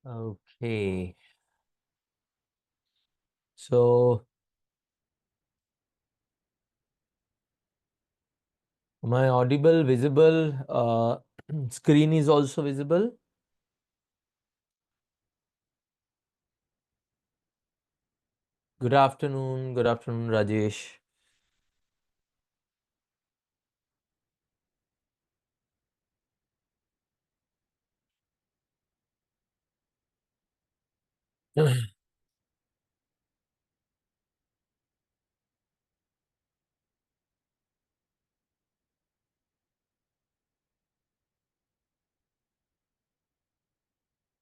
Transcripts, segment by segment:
Okay. So, am I audible, visible? Screen is also visible. Good afternoon. Good afternoon, Rajesh.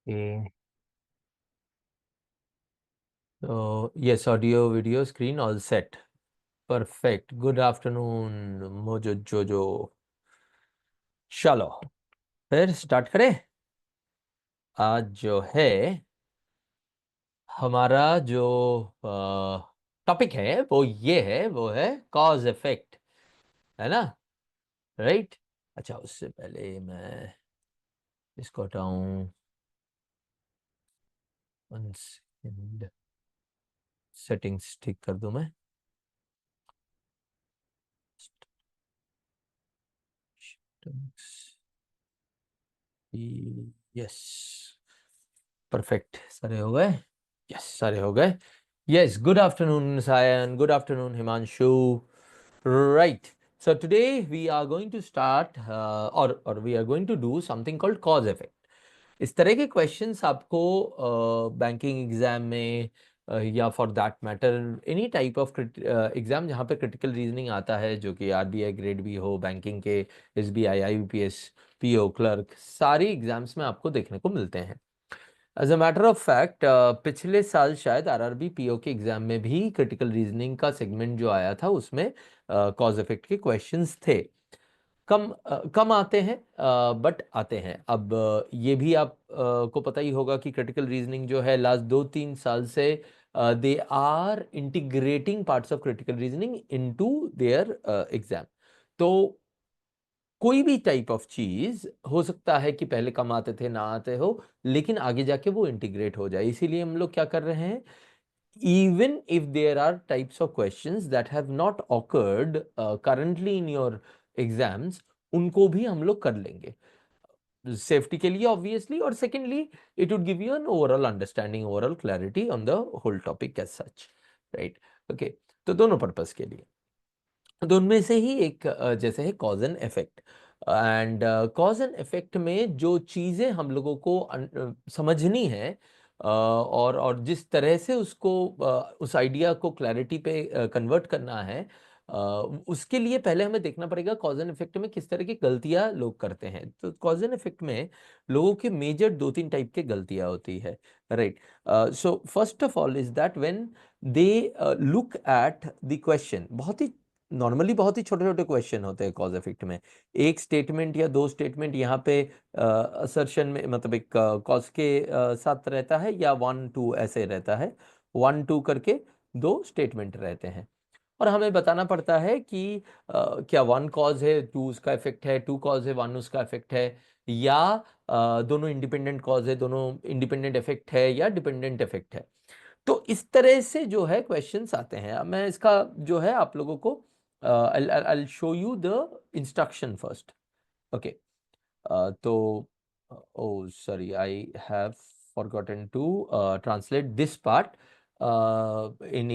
Okay. So, yes, audio, video, screen all set. Perfect. Good afternoon, mojo जोजो. चलो, फिर start करें. आज जो है हमारा जो topic है वो है कॉज इफेक्ट, है ना? राइट. अच्छा, उससे पहले मैं इसको हटाऊं. 1 सेकेंड. सेटिंग्स ठीक कर दूं मैं. यस. परफेक्ट. सारे हो गए. यस, सारे हो गए. Yes. Good afternoon Sayan. Good afternoon Himanshu. Right. So today we are going to start or we are going to do something called cause effect. इस तरह के क्वेश्चंस आपको बैंकिंग एग्जाम में या for that matter any type of exam जहाँ पे critical reasoning आता है, जो कि आरबीआई ग्रेड भी हो, बैंकिंग के एसबीआई, आईबीपीएस, पीओ क्लर्क, सारी एग्जाम्स में आपको देखने को मिलते हैं. As a matter of fact पिछले साल शायद आरआरबी पीओ के एग्जाम में भी क्रिटिकल रीजनिंग का सेगमेंट जो आया था उसमें कॉज इफेक्ट के क्वेश्चंस थे. कम आते हैं, बट आते हैं. अब ये भी आप को पता ही होगा कि क्रिटिकल रीजनिंग जो है लास्ट 2-3 साल से they are integrating parts of critical reasoning into their exam. तो कोई भी टाइप ऑफ चीज हो सकता है कि पहले कम आते थे, ना आते हो, लेकिन आगे जाके वो इंटीग्रेट हो जाए. इसीलिए हम लोग क्या कर रहे हैं, even if there are types of questions that have not occurred currently in your exams, उनको भी हम लोग कर लेंगे सेफ्टी के लिए ऑब्वियसली, और secondly it would give you an overall understanding, overall clarity on the whole topic as such. Right. Okay. तो दोनों पर्पस के लिए. तो उनमें से ही एक जैसे है cause and effect. And cause and effect में जो चीजें हम लोगों को समझनी है, और जिस तरह से उसको उस आइडिया को क्लैरिटी पे कन्वर्ट करना है, उसके लिए पहले हमें देखना पड़ेगा कॉज एंड इफेक्ट में किस तरह की गलतियां लोग करते हैं. तो कॉज एंड इफेक्ट में लोगों के मेजर 2-3 टाइप के गलतियां होती है. Right. So first of all is that when they look at the question, बहुत ही नॉर्मली बहुत ही छोटे छोटे क्वेश्चन होते हैं कॉज इफेक्ट में. एक स्टेटमेंट या दो स्टेटमेंट यहाँ पे असर्शन में, मतलब एक कॉज के साथ रहता है, या 1-2 ऐसे रहता है. 1-2 करके दो स्टेटमेंट रहते हैं, और हमें बताना पड़ता है कि क्या 1 कॉज है, 2 उसका इफेक्ट है, 2 कॉज है, 1 उसका इफेक्ट है, या दोनों इंडिपेंडेंट कॉज है, दोनों इंडिपेंडेंट इफेक्ट है, या डिपेंडेंट इफेक्ट है. तो इस तरह से जो है क्वेश्चंस आते हैं. अब मैं इसका जो है आप लोगों को I'll show you the instruction first. Okay. तो oh sorry, I have forgotten to translate this part in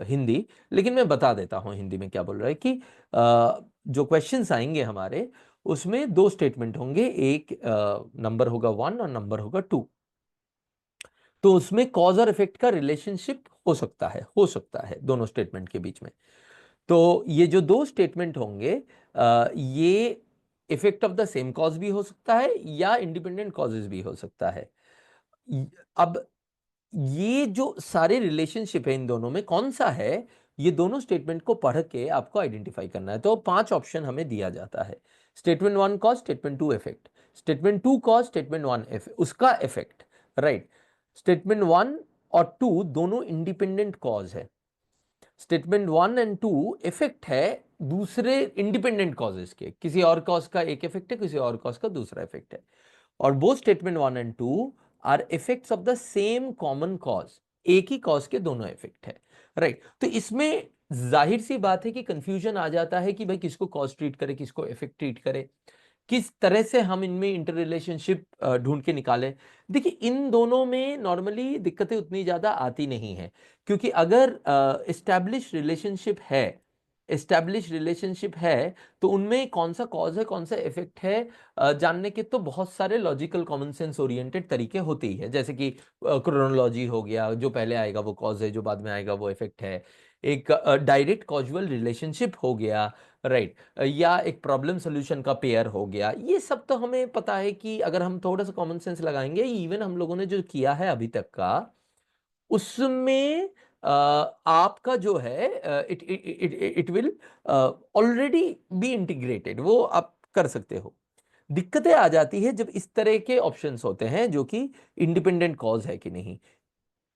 Hindi. लेकिन मैं बता देता हूँ हिंदी में क्या बोल रहा है कि जो क्वेश्चंस आएंगे हमारे, उसमें दो स्टेटमेंट होंगे. एक नंबर होगा 1 और नंबर होगा 2. तो उसमें कॉज और इफेक्ट का रिलेशनशिप हो सकता है दोनों स्टेटमेंट के बीच में. तो ये जो दो स्टेटमेंट होंगे, ये effect of the same cause भी हो सकता है, या इंडिपेंडेंट कॉजेज भी हो सकता है. अब ये जो सारे रिलेशनशिप है इन दोनों में कौन सा है, ये दोनों स्टेटमेंट को पढ़ के आपको आइडेंटिफाई करना है. तो 5 ऑप्शन हमें दिया जाता है. Statement 1 cause, statement 2 effect, statement 2 cause, statement 1 उसका इफेक्ट. राइट. स्टेटमेंट 1 और 2 दोनों इंडिपेंडेंट कॉज है. स्टेटमेंट 1 एंड 2 इफेक्ट है दूसरे इंडिपेंडेंट कॉजेस के. किसी और कॉज का एक इफेक्ट है, किसी और कॉज का दूसरा इफेक्ट है. और both statement 1 and 2 are effects of the same common cause, एक ही कॉज के दोनों इफेक्ट है, राइट। तो इसमें जाहिर सी बात है कि कंफ्यूजन आ जाता है कि भाई किसको कॉज ट्रीट करे, किसको इफेक्ट ट्रीट करे, किस तरह से हम इनमें इंटर रिलेशनशिप ढूंढ के निकालें। देखिए इन दोनों में नॉर्मली दिक्कतें उतनी ज्यादा आती नहीं है, क्योंकि अगर एस्टैब्लिश रिलेशनशिप है तो उनमें कौन सा कॉज है कौन सा इफेक्ट है जानने के तो बहुत सारे लॉजिकल कॉमन सेंस ओरिएंटेड तरीके होते ही है, जैसे कि क्रोनोलॉजी हो गया, जो पहले आएगा वो कॉज है, जो बाद में आएगा वो इफेक्ट है, एक डायरेक्ट कॉजुअल रिलेशनशिप हो गया, राइट, या एक प्रॉब्लम सोल्यूशन का पेयर हो गया। ये सब तो हमें पता है कि अगर हम थोड़ा सा कॉमन सेंस लगाएंगे, इवन हम लोगों ने जो किया है अभी तक का, उसमें आपका जो है it will already be integrated, वो आप कर सकते हो। दिक्कतें आ जाती है जब इस तरह के ऑप्शंस होते हैं जो कि इंडिपेंडेंट कॉज है कि नहीं,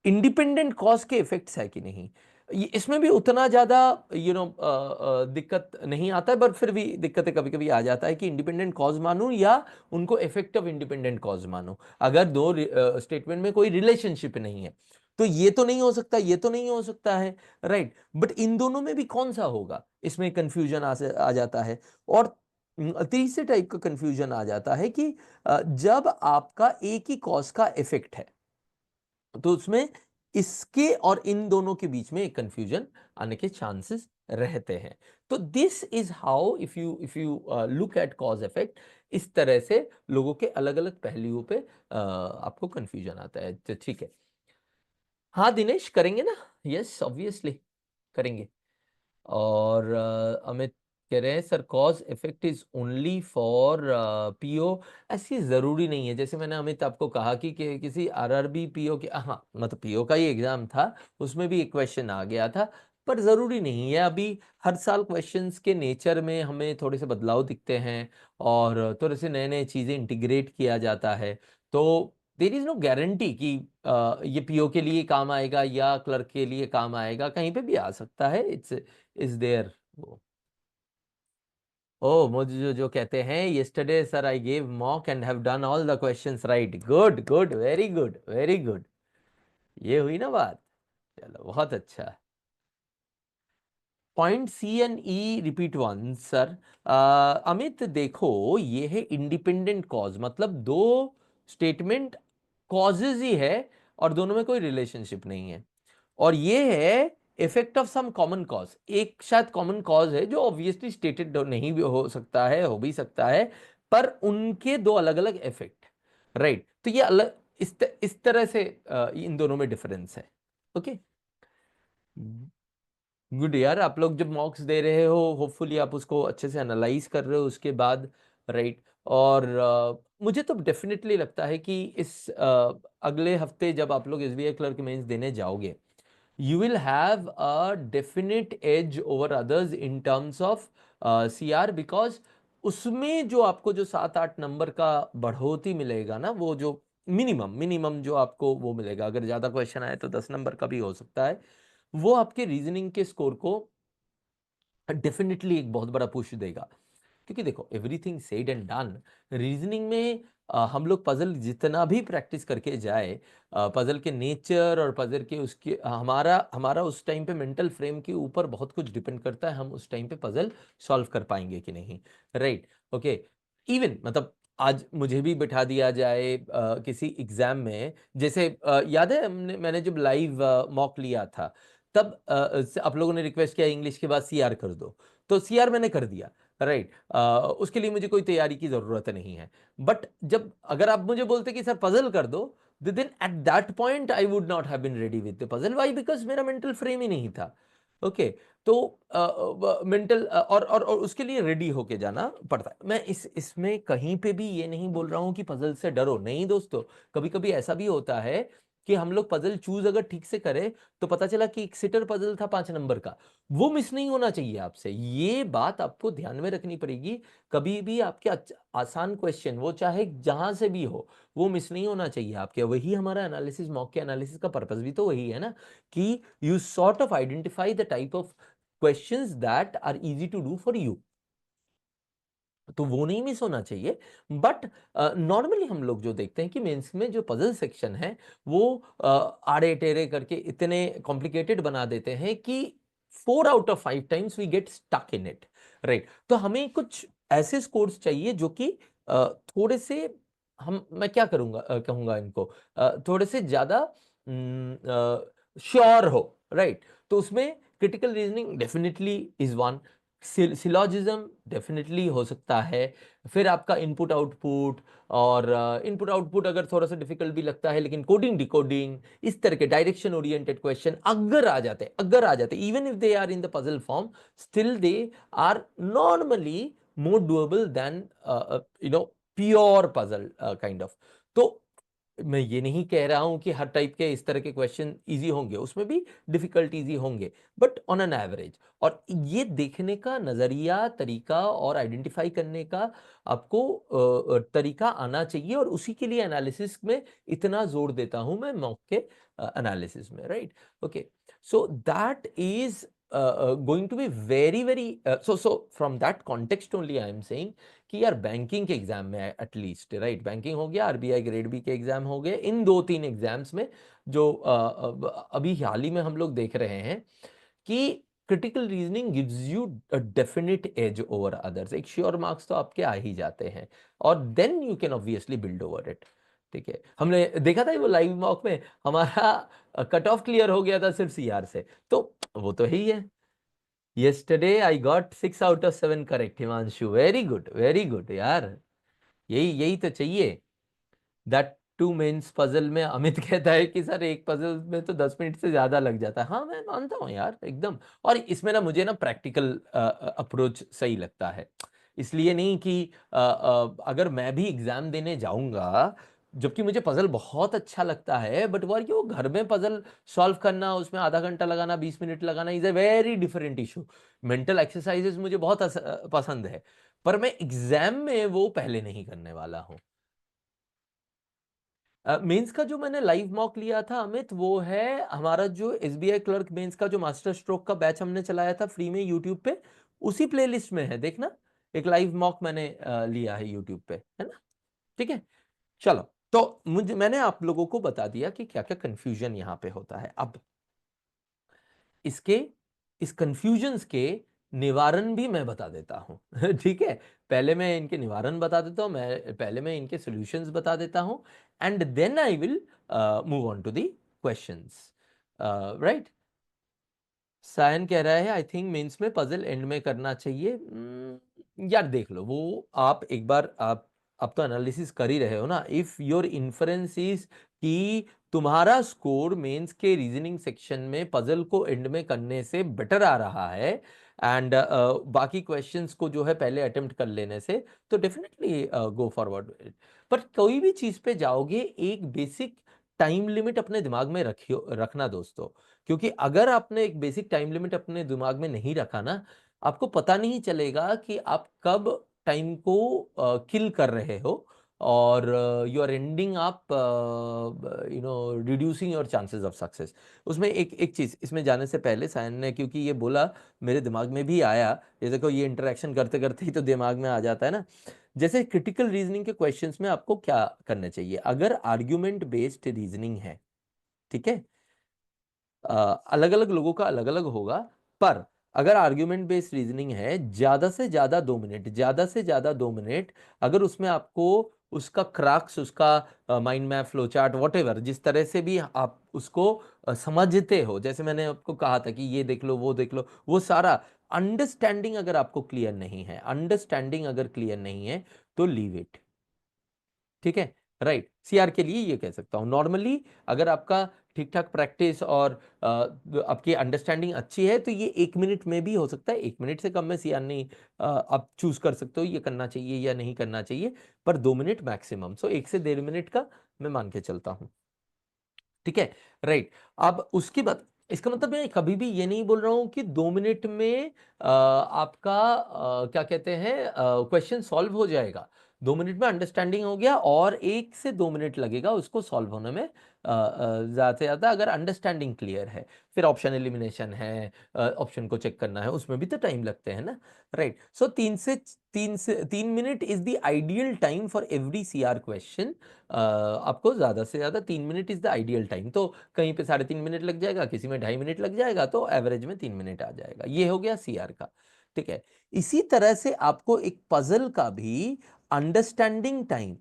इंडिपेंडेंट कॉज के इफेक्ट्स है कि नहीं। इसमें भी उतना ज्यादा दिक्कत नहीं आता है, पर फिर भी दिक्कतें कभी कभी आ जाता है कि इंडिपेंडेंट कॉज मानूं या उनको इफेक्ट ऑफ इंडिपेंडेंट कॉज मानूं, अगर दो स्टेटमेंट में कोई रिलेशनशिप नहीं है तो ये तो नहीं हो सकता, ये तो नहीं हो सकता है, राइट। बट इन दोनों में भी कौन सा होगा, इसमें कंफ्यूजन आ जाता है। और तीसरे टाइप का कंफ्यूजन आ जाता है कि जब आपका एक ही कॉज का इफेक्ट है तो उसमें इसके और इन दोनों के बीच में एक कंफ्यूजन आने के चांसेस रहते हैं। तो this is how if you look at cause effect, इस तरह से लोगों के अलग अलग पहलुओं पे आपको कंफ्यूजन आता है। तो ठीक है, हाँ दिनेश करेंगे ना, यस ऑब्वियसली करेंगे। और अमित कह रहे हैं sir cause effect is only for PO, ऐसी जरूरी नहीं है। जैसे मैंने अमित आपको कहा कि किसी आरआरबी पीओ के, हाँ मतलब पीओ का ही एग्जाम था, उसमें भी एक क्वेश्चन आ गया था, पर जरूरी नहीं है। अभी हर साल क्वेश्चंस के नेचर में हमें थोड़े से बदलाव दिखते हैं और थोड़े से नए नए चीजें इंटीग्रेट किया जाता है, तो देर इज नो गारंटी कि ये पीओ के लिए काम आएगा या क्लर्क के लिए काम आएगा, कहीं पे भी आ सकता है। It's is there. ओ मुझे जो कहते हैं yesterday sir I gave mock and have done all the questions right, good good very good very good, ये हुई ना बात, चलो बहुत अच्छा। Point C and E repeat one sir. Amit देखो ये है इंडिपेंडेंट कॉज, मतलब दो स्टेटमेंट कॉजेज ही है और दोनों में कोई रिलेशनशिप नहीं है, और ये है effect of some common cause, एक शायद कॉमन कॉज है जो ऑब्वियसली स्टेटेड नहीं भी हो सकता है, हो भी सकता है, पर उनके दो अलग अलग इफेक्ट, राइट। तो ये अलग इस तरह से इन दोनों में डिफरेंस है। ओके गुड यार, आप लोग जब मॉक्स दे रहे हो होपफुली आप उसको अच्छे से एनालाइज कर रहे हो उसके बाद, राइट। और मुझे तो डेफिनेटली लगता है कि इस अगले हफ्ते जब आप लोग एसबीआई क्लर्क मेंस देने जाओगे, you will have a definite edge over others in terms of CR, because उसमें जो आपको जो 7-8 नंबर का बढ़ोतरी मिलेगा ना, वो जो मिनिमम जो आपको वो मिलेगा, अगर ज्यादा क्वेश्चन आए तो 10 नंबर का भी हो सकता है, वो आपके रीजनिंग के स्कोर को डेफिनेटली एक बहुत बड़ा पुश देगा। क्योंकि देखो everything said and done, reasoning में हम लोग पजल जितना भी प्रैक्टिस करके जाए, पजल के नेचर और पजल के उसके हमारा हमारा उस टाइम पे मेंटल फ्रेम के ऊपर बहुत कुछ डिपेंड करता है, हम उस टाइम पे पजल सॉल्व कर पाएंगे कि नहीं, राइट। ओके इवन मतलब आज मुझे भी बिठा दिया जाए किसी एग्जाम में, जैसे याद है मैंने जब लाइव मॉक लिया था तब आप लोगों ने रिक्वेस्ट किया इंग्लिश के बाद सीआर कर दो, तो सीआर मैंने कर दिया, राइट। उसके लिए मुझे कोई तैयारी की जरूरत नहीं है। बट जब अगर आप मुझे बोलते कि सर पजल कर दो, then at that point I would not have been ready with the puzzle, why, because मेरा मेंटल फ्रेम ही नहीं था। ओके तो मेंटल और उसके लिए रेडी होके जाना पड़ता है। मैं इसमें कहीं पे भी ये नहीं बोल रहा हूं कि पजल से डरो, नहीं दोस्तों। कभी कभी ऐसा भी होता है कि हम लोग पजल चूज अगर ठीक से करें तो पता चला कि एक सिटर पजल था 5 नंबर का, वो मिस नहीं होना चाहिए आपसे, ये बात आपको ध्यान में रखनी पड़ेगी। कभी भी आपके आसान क्वेश्चन वो चाहे जहां से भी हो, वो मिस नहीं होना चाहिए आपके। वही हमारा एनालिसिस, मॉक के एनालिसिस का पर्पस भी तो वही है ना, कि you sort of identify the type of questions that are easy to do for you. तो वो नहीं मिस होना चाहिए। बट नॉर्मली हम लोग जो देखते हैं कि मेंस में जो पजल सेक्शन है वो आड़े टेढ़े करके इतने कॉम्प्लिकेटेड बना देते हैं कि 4 out of 5 times we get stuck in it, right. तो हमें कुछ ऐसे स्कोर्स चाहिए जो कि थोड़े से, मैं क्या करूंगा, कहूंगा इनको, थोड़े से ज्यादा श्योर हो, राइट। तो उसमें critical reasoning definitely is one, syllogism definitely हो सकता है, फिर आपका इनपुट आउटपुट, और इनपुट आउटपुट अगर थोड़ा सा डिफिकल्ट भी लगता है, लेकिन कोडिंग डिकोडिंग, इस तरह के डायरेक्शन ओरिएंटेड क्वेश्चन अगर आ जाते even if they are in the puzzle form, still they are normally more doable than pure puzzle kind of। तो मैं ये नहीं कह रहा हूं कि हर टाइप के इस तरह के क्वेश्चन इजी होंगे, उसमें भी डिफिकल्ट इजी होंगे, बट ऑन एन एवरेज। और ये देखने का नजरिया, तरीका और आइडेंटिफाई करने का आपको तरीका आना चाहिए, और उसी के लिए एनालिसिस में इतना जोर देता हूं मैं मॉक के एनालिसिस में, right. Okay, so that is going to be very very so from that context only I am saying कि यार बैंकिंग के एग्जाम में एटलीस्ट, राइट, बैंकिंग हो गया, आरबीआई ग्रेड बी के एग्जाम हो गए, इन 2-3 एग्जाम्स में जो अभी हाल ही में हम लोग देख रहे हैं कि critical reasoning gives you a definite edge over others. एक श्योर मार्क्स तो आपके आ ही जाते हैं, और then you can obviously build over it. ठीक है, हमने देखा था वो लाइव मॉक में हमारा कट ऑफ क्लियर हो गया था सिर्फ सीआर से, तो वो तो ही है। yesterday I got 6 out of 7 correct Himanshu, very good यार, यही यही तो चाहिए। दैट टू मेंस पजल में अमित कहता है कि सर एक पजल में तो 10 मिनट से ज्यादा लग जाता है। हाँ मैं मानता हूँ यार एकदम, और इसमें ना मुझे ना प्रैक्टिकल अप्रोच सही लगता है। इसलिए नहीं कि अगर मैं भी एग्जाम देने जाऊंगा, जबकि मुझे पजल बहुत अच्छा लगता है, बट वो वो घर में पजल सॉल्व करना, उसमें आधा घंटा लगाना, 20 मिनट लगाना is a very different issue. Mental exercises मुझे बहुत पसंद है, पर मैं एग्जाम में वो पहले नहीं करने वाला हूँ। मेंस का जो मैंने लाइव मॉक लिया था अमित, वो है हमारा जो एसबीआई क्लर्क मेंस का जो मास्टर स्ट्रोक का बैच हमने चलाया था फ्री में यूट्यूब पे, उसी प्लेलिस्ट में है, देखना। एक लाइव मॉक मैंने लिया है यूट्यूब पे, है ना। ठीक है, चलो। तो मैंने आप लोगों को बता दिया कि क्या क्या कंफ्यूजन यहां पे होता है। अब इसके इस कंफ्यूजन्स के निवारण भी मैं बता देता हूं ठीक है, पहले मैं इनके निवारण बता देता हूं, पहले मैं इनके सॉल्यूशंस बता देता हूं, and then I will move on to the questions, right. Sayan कह रहा है आई थिंक मेंस में पजल एंड में करना चाहिए। यार देख लो, वो आप एक बार आप तो एनालिसिस कर ही रहे हो ना। इफ योर इन्फरेंस इज कि तुम्हारा स्कोर मेंस के रीजनिंग सेक्शन में पजल को एंड में करने से बेटर आ रहा है, एंड बाकी क्वेश्चंस को जो है पहले अटेम्प्ट कर लेने से, तो डेफिनेटली गो फॉरवर्ड। पर कोई भी चीज पे जाओगे, एक बेसिक टाइम लिमिट अपने दिमाग में रखना दोस्तों, क्योंकि अगर आपने एक बेसिक टाइम लिमिट अपने दिमाग में नहीं रखा ना, आपको पता नहीं चलेगा कि आप कब टाइम को किल कर रहे हो, और you are ending up reducing your chances of success. उसमें एक एक चीज इसमें जाने से पहले सायन ने क्योंकि ये बोला, मेरे दिमाग में भी आया, ये देखो ये इंटरेक्शन करते करते ही तो दिमाग में आ जाता है ना। जैसे क्रिटिकल रीजनिंग के क्वेश्चंस में आपको क्या करना चाहिए, अगर आर्ग्यूमेंट बेस्ड रीजनिंग है, ठीक है, अलग अलग लोगों का अलग अलग होगा, पर अगर आर्ग्यूमेंट बेस्ड रीजनिंग है, ज्यादा से ज्यादा 2 मिनट, ज्यादा से ज्यादा 2 मिनट, अगर उसमें आपको उसका क्रक्स, उसका mind map, flow chart, whatever, जिस तरह से भी आप उसको समझते हो, जैसे मैंने आपको कहा था कि ये देख लो, वो देख लो, वो सारा अंडरस्टैंडिंग अगर आपको क्लियर नहीं है, अंडरस्टैंडिंग अगर क्लियर नहीं है, तो लीव इट। ठीक है, राइट। सीआर के लिए ये कह सकता हूं, नॉर्मली अगर आपका ठीक ठाक प्रैक्टिस और आपकी अंडरस्टैंडिंग अच्छी है, तो ये 1 मिनट में भी हो सकता है। 1 मिनट से कम में सीआर नहीं, आप चूज कर सकते हो ये करना चाहिए या नहीं करना चाहिए, पर 2 मिनट मैक्सिमम, सो 1 से 1.5 मिनट का मैं मान के चलता हूं। ठीक है, राइट। अब उसके बाद इसका मतलब मैं कभी भी ये नहीं बोल रहा हूं कि 2 मिनट में आपका क्या कहते हैं क्वेश्चन सॉल्व हो जाएगा। 2 मिनट में अंडरस्टैंडिंग हो गया और 1 से 2 मिनट लगेगा उसको सॉल्व होने में, ज़्यादा से ज़्यादा अगर अंडरस्टैंडिंग क्लियर है। फिर ऑप्शन एलिमिनेशन है, ऑप्शन को चेक करना है, उसमें भी तो टाइम लगते हैं ना, right. So 3 minute is the ideal time for every CR question. आपको ज़्यादा से ज़्यादा 3 minute is the ideal time. तो कहीं पे 3.5 मिनट लग जाएगा, किसी में 2.5 मिनट लग जाएगा, तो एवरेज में 3 मिनट आ जाएगा। ये हो गया CR का, ठीक है। इसी तरह से आपको एक पजल का भी अंडरस्टैंडिंग टाइम,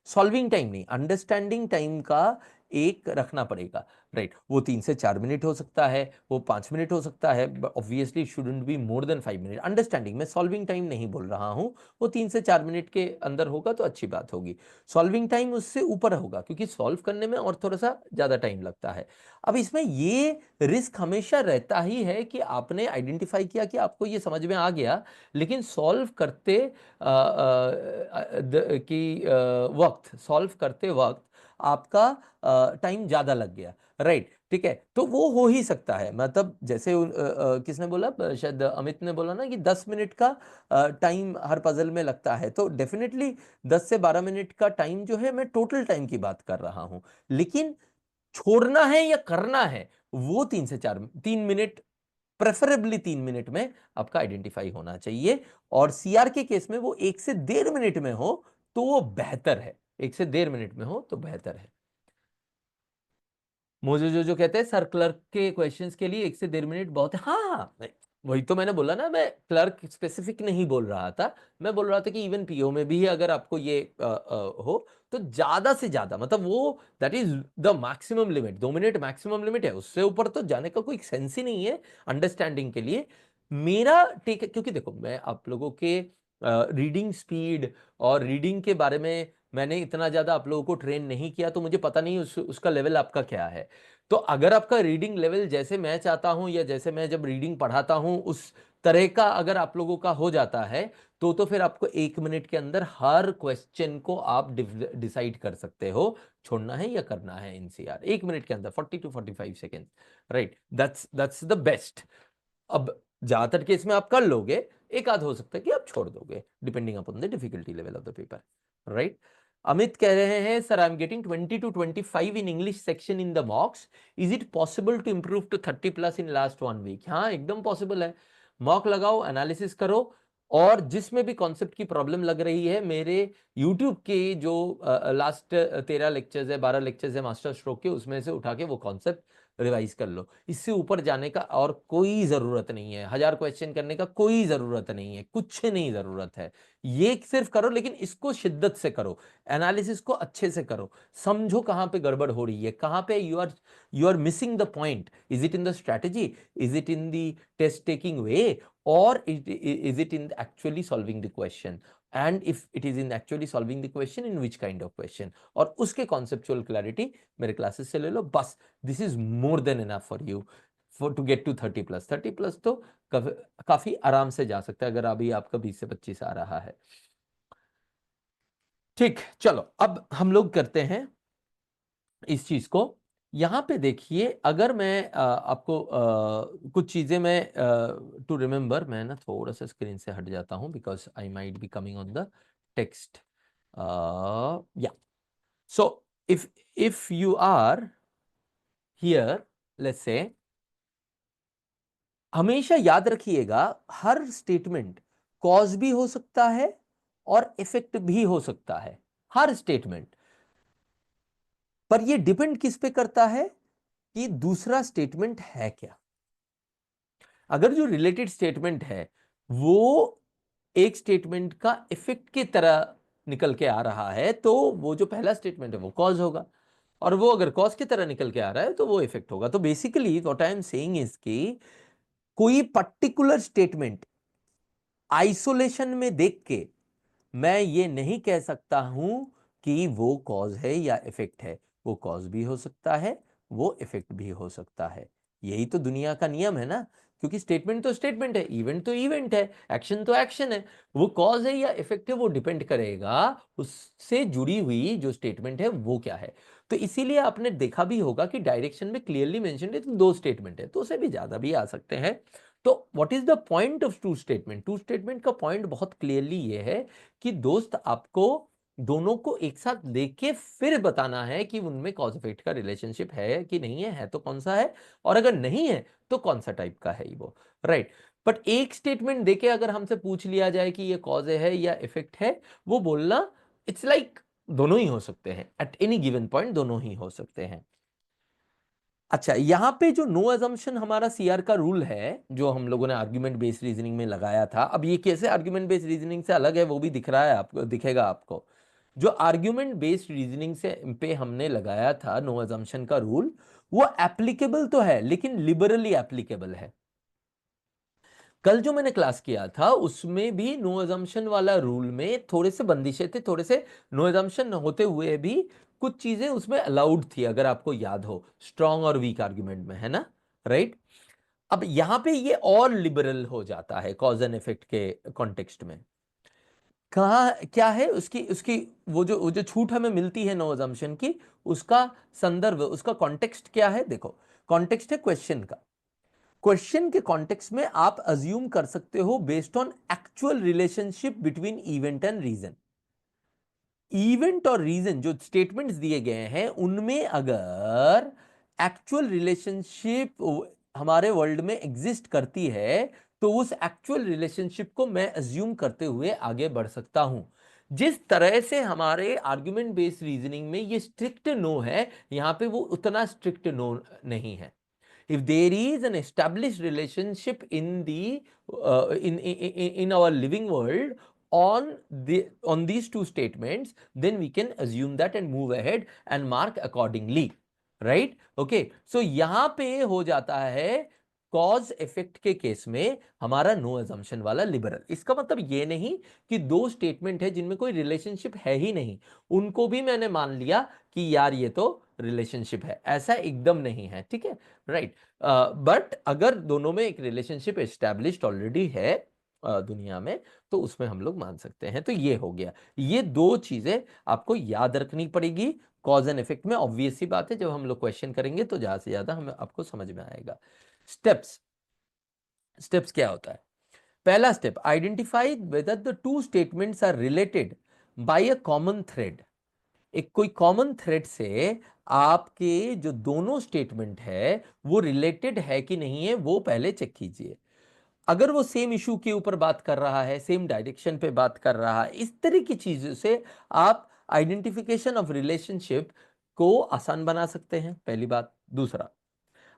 सॉल्विंग टाइम नहीं, अंडरस्टैंडिंग टाइम का एक रखना पड़ेगा, राइट। वो 3 से 4 मिनट हो सकता है, वो 5 मिनट हो सकता है, obviously shouldn't be more than 5 minute understanding. मैं सॉल्विंग टाइम नहीं बोल रहा हूं, वो 3 से 4 मिनट के अंदर होगा तो अच्छी बात होगी। सॉल्विंग टाइम उससे ऊपर होगा, क्योंकि सॉल्व करने में और थोड़ा सा ज्यादा टाइम लगता है। अब इसमें ये रिस्क हमेशा रहता ही है कि आपने आइडेंटिफाई किया कि आपको ये समझ में आ गया, लेकिन सॉल्व करते वक्त, सॉल्व करते वक्त आपका टाइम ज्यादा लग गया, राइट, ठीक है। तो वो हो ही सकता है, मतलब जैसे किसने बोला, शायद अमित ने बोला ना कि 10 मिनट का टाइम हर पजल में लगता है, तो डेफिनेटली 10 से 12 मिनट का टाइम जो है, मैं टोटल टाइम की बात कर रहा हूं। लेकिन छोड़ना है या करना है, वो 3 मिनट, प्रेफरेबली 3 मिनट में आपका आइडेंटिफाई होना चाहिए। और CR के केस में वो 1 से 1.5 मिनट में हो तो वो बेहतर है, 1 से 1.5 मिनट में हो तो बेहतर है। मुझे जो जो कहते हैं सर क्लर्क के क्वेश्चंस के लिए 1 से 1.5 मिनट बहुत है। हाँ हाँ, वही तो मैंने बोला ना, मैं क्लर्क स्पेसिफिक नहीं बोल रहा था, मैं बोल रहा था कि इवन PO में भी अगर आपको ये हो तो ज्यादा से ज्यादा, मतलब वो that is the maximum limit, 2 minute maximum limit है, उससे ऊपर तो जाने का कोई सेंस ही नहीं है अंडरस्टैंडिंग के लिए। मेरा टेक है, क्योंकि देखो मैं आप लोगों के रीडिंग स्पीड और रीडिंग के बारे में मैंने इतना ज्यादा आप लोगों को ट्रेन नहीं किया, तो मुझे पता नहीं उसका लेवल आपका क्या है। तो अगर आपका रीडिंग लेवल जैसे मैं चाहता हूं या जैसे मैं जब रीडिंग पढ़ाता हूं उस तरह का अगर आप लोगों का हो जाता है, तो फिर आपको 1 मिनट के अंदर हर क्वेश्चन को आप डिसाइड कर सकते हो, छोड़ना है या करना है इन CR 1 मिनट के अंदर, 40 to 45 second, right. That's the best. अब ज्यादातर केस में आप कर लोगे, एक आध हो सकता है कि आप छोड़ दोगे, depending upon the difficulty level of the paper, right. Amit कह रहे हैं sir I am getting 20 to 25 in English section in the mocks, is it possible to improve to 30+ in last 1 week? हाँ एकदम पॉसिबल है। मॉक लगाओ, analysis करो, और जिसमें भी कॉन्सेप्ट की प्रॉब्लम लग रही है, मेरे यूट्यूब के जो लास्ट 13 लेक्चर्स है, 12 लेक्चर्स है मास्टर स्ट्रोक के, उसमें से उठा के वो कॉन्सेप्ट रिवाइज कर लो। इससे ऊपर जाने का और कोई जरूरत नहीं है, 1000 क्वेश्चन करने का कोई जरूरत नहीं है, कुछ नहीं जरूरत है। ये सिर्फ करो, लेकिन इसको शिद्दत से करो, एनालिसिस को अच्छे से करो, समझो कहां पे गड़बड़ हो रही है, कहां पे you are missing the point. Is it in the strategy, is it in the test taking way, और is it in actually solving the question, and if it is in actually solving the question, in which kind of question, और उसके conceptual clarity मेरे classes से ले लो बस। This is more than enough for you for to get to 30+। 30+ तो काफी आराम से जा सकता है अगर अभी आपका 20 से 25 आ रहा है। ठीक, चलो अब हम लोग करते हैं इस चीज को। यहां पे देखिए, अगर मैं आपको कुछ चीजें मैं टू रिमेंबर, मैं ना थोड़ा सा स्क्रीन से हट जाता हूं because I might be coming on the text. या so if you are here, let's say, हमेशा याद रखिएगा हर स्टेटमेंट कॉज भी हो सकता है और इफेक्ट भी हो सकता है, हर स्टेटमेंट। पर यह डिपेंड किस पे करता है कि दूसरा स्टेटमेंट है क्या। अगर जो रिलेटेड स्टेटमेंट है वो एक स्टेटमेंट का इफेक्ट की तरह निकल के आ रहा है, तो वो जो पहला स्टेटमेंट है वो कॉज होगा, और वो अगर कॉज की तरह निकल के आ रहा है तो वो इफेक्ट होगा। तो basically what I am saying is कि कोई पर्टिकुलर स्टेटमेंट आइसोलेशन में देख के मैं ये नहीं कह सकता हूं कि वो कॉज है या इफेक्ट है। वो कॉज भी हो सकता है, वो इफेक्ट भी हो सकता है। यही तो दुनिया का नियम है ना, क्योंकि स्टेटमेंट तो स्टेटमेंट है, इवेंट तो इवेंट है, एक्शन तो एक्शन है। वो कॉज है या इफेक्ट है वो डिपेंड करेगा उससे जुड़ी हुई जो स्टेटमेंट है वो क्या है। तो इसीलिए आपने देखा भी होगा कि डायरेक्शन में क्लियरली मेंशन्ड है तो 2 स्टेटमेंट है, तो उसे भी ज्यादा भी आ सकते हैं। तो what is the point of true statement? True statement का पॉइंट बहुत क्लियरली ये है कि दोस्त आपको दोनों को एक साथ लेके फिर बताना है कि उनमें कॉज इफेक्ट का रिलेशनशिप है कि नहीं है तो कौन सा है, और अगर नहीं है तो कौन सा टाइप का है वो, राइट। बट एक स्टेटमेंट देके अगर हमसे पूछ लिया जाए कि ये कॉज है या इफेक्ट है, वो बोलना इट्स लाइक दोनों ही हो सकते हैं, एट एनी गिवन पॉइंट दोनों ही हो सकते हैं। अच्छा, यहां पे जो नो अजम्पशन हमारा सीआर का रूल है, जो हम लोगों ने आर्ग्यूमेंट बेस्ड रीजनिंग में लगाया था, अब ये कैसे आर्ग्यूमेंट बेस्ड रीजनिंग से अलग है वो भी दिख रहा है आपको, दिखेगा आपको। जो आर्ग्यूमेंट बेस्ड रीजनिंग से पे हमने लगाया था नो अजम्पशन का रूल, वो एप्लीकेबल तो है लेकिन लिबरली एप्लीकेबल है। कल जो मैंने क्लास किया था उसमें भी नो अजम्पशन वाला रूल में थोड़े से बंदिशें थे, थोड़े से नो अजम्पशन होते हुए भी कुछ चीजें उसमें अलाउड थी, अगर आपको याद हो, स्ट्रॉन्ग और वीक आर्ग्यूमेंट में, है ना, राइट। अब यहां पे ये और लिबरल हो जाता है कॉज एंड इफेक्ट के कॉन्टेक्स्ट में। कहा क्या है उसकी उसकी वो जो छूट हमें मिलती है नो अजम्पशन की, उसका संदर्भ, उसका कॉन्टेक्स्ट क्या है? देखो, कॉन्टेक्स्ट है क्वेश्चन का। क्वेश्चन के कॉन्टेक्स्ट में आप अज्यूम कर सकते हो based on actual relationship between event and reason. Event और रीजन जो स्टेटमेंट्स दिए गए हैं उनमें अगर एक्चुअल रिलेशनशिप हमारे वर्ल्ड में एग्जिस्ट करती है, तो उस एक्चुअल रिलेशनशिप को मैं अज्यूम करते हुए आगे बढ़ सकता हूं। जिस तरह से हमारे आर्गुमेंट बेस्ड रीजनिंग में ये स्ट्रिक्ट नो है, यहां पे वो उतना स्ट्रिक्ट नो नहीं है। If there is an established relationship in the in our living world on these two statements, then we can assume that and move ahead and mark accordingly, right? Okay, so यहाँ पे हो जाता है cause effect के case में हमारा no assumption वाला liberal. इसका मतलब ये नहीं कि दो स्टेटमेंट है जिनमें कोई रिलेशनशिप है ही नहीं, उनको भी मैंने मान लिया कि यार ये तो रिलेशनशिप है, ऐसा एकदम नहीं है, ठीक है, राइट। बट अगर दोनों में एक रिलेशनशिप एस्टैब्लिश्ड ऑलरेडी है दुनिया में, तो उसमें हम लोग मान सकते हैं। तो ये हो गया, ये दो चीजें आपको याद रखनी पड़ेगी कॉज एंड इफेक्ट में। ऑब्वियस सी बात है, जब हम लोग क्वेश्चन करेंगे तो ज्यादा से ज्यादा हमें आपको समझ में आएगा। स्टेप्स, स्टेप्स क्या होता है? पहला step, identify whether the two statements are related by a common thread. एक कोई कॉमन थ्रेड से आपके जो दोनों स्टेटमेंट है वो रिलेटेड है कि नहीं है, वो पहले चेक कीजिए। अगर वो सेम इशू के ऊपर बात कर रहा है, सेम डायरेक्शन पे बात कर रहा है, इस तरह की चीजों से आप आइडेंटिफिकेशन ऑफ रिलेशनशिप को आसान बना सकते हैं, पहली बात। दूसरा,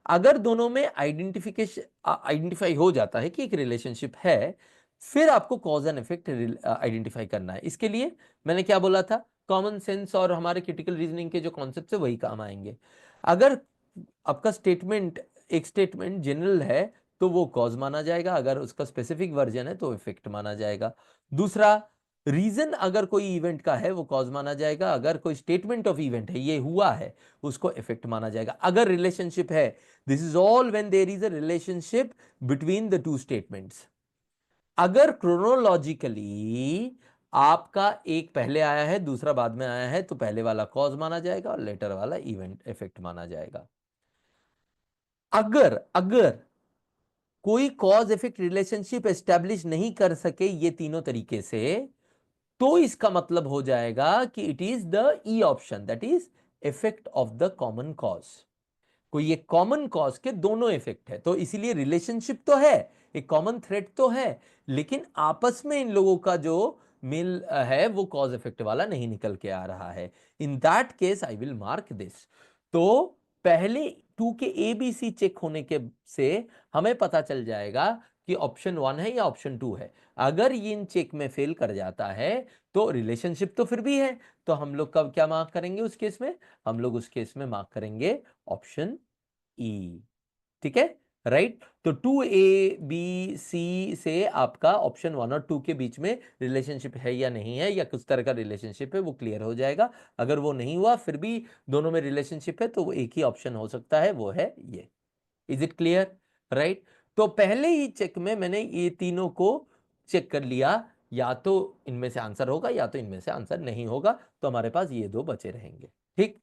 अगर दोनों में आइडेंटिफाई हो जाता है कि एक रिलेशनशिप है, फिर आपको कॉज एंड इफेक्ट आइडेंटिफाई करना है। इसके लिए मैंने क्या बोला था, कॉमन सेंस और हमारे क्रिटिकल रीजनिंग के जो कॉन्सेप्ट है वही काम आएंगे। अगर आपका स्टेटमेंट, एक स्टेटमेंट जनरल है तो वो कॉज माना जाएगा, अगर उसका स्पेसिफिक वर्जन है तो इफेक्ट माना जाएगा। दूसरा, रीजन अगर कोई इवेंट का है वो कॉज माना जाएगा, अगर कोई स्टेटमेंट ऑफ इवेंट है, ये हुआ है, उसको इफेक्ट माना जाएगा। अगर रिलेशनशिप है, this is all when there is a relationship between the two statements. अगर क्रोनोलॉजिकली आपका एक पहले आया है दूसरा बाद में आया है, तो पहले वाला कॉज माना जाएगा और लेटर वाला इवेंट इफेक्ट माना जाएगा। अगर अगर कोई कॉज इफेक्ट रिलेशनशिप एस्टेब्लिश नहीं कर सके ये तीनों तरीके से, तो इसका मतलब हो जाएगा कि it is the E option, that is effect of the common cause. कोई एक कॉमन कॉज के दोनों इफेक्ट है, तो इसीलिए रिलेशनशिप तो है, एक कॉमन थ्रेड तो है, लेकिन आपस में इन लोगों का जो मेल है वो कॉज इफेक्ट वाला नहीं निकल के आ रहा है। In that case I will mark this. तो पहले टू के ए बी सी चेक होने के से हमें पता चल जाएगा कि ऑप्शन वन है या ऑप्शन टू है। अगर ये इन चेक में फेल कर जाता है तो रिलेशनशिप तो फिर भी है, तो हम लोग कब क्या मार्क करेंगे उस केस में? हम लोग उस केस में मार्क करेंगे ऑप्शन ई, ठीक है, राइट। तो टू ए बी सी से आपका ऑप्शन वन और टू के बीच में रिलेशनशिप है या नहीं है, या किस तरह का रिलेशनशिप है, वो क्लियर हो जाएगा। अगर वो नहीं हुआ फिर भी दोनों में रिलेशनशिप है, तो वो एक ही ऑप्शन हो सकता है, वो है ये। Is it clear, right? तो पहले ही चेक में मैंने ये तीनों को चेक कर लिया, या तो इनमें से आंसर होगा या तो इनमें से आंसर नहीं होगा, तो हमारे पास ये दो बचे रहेंगे। ठीक,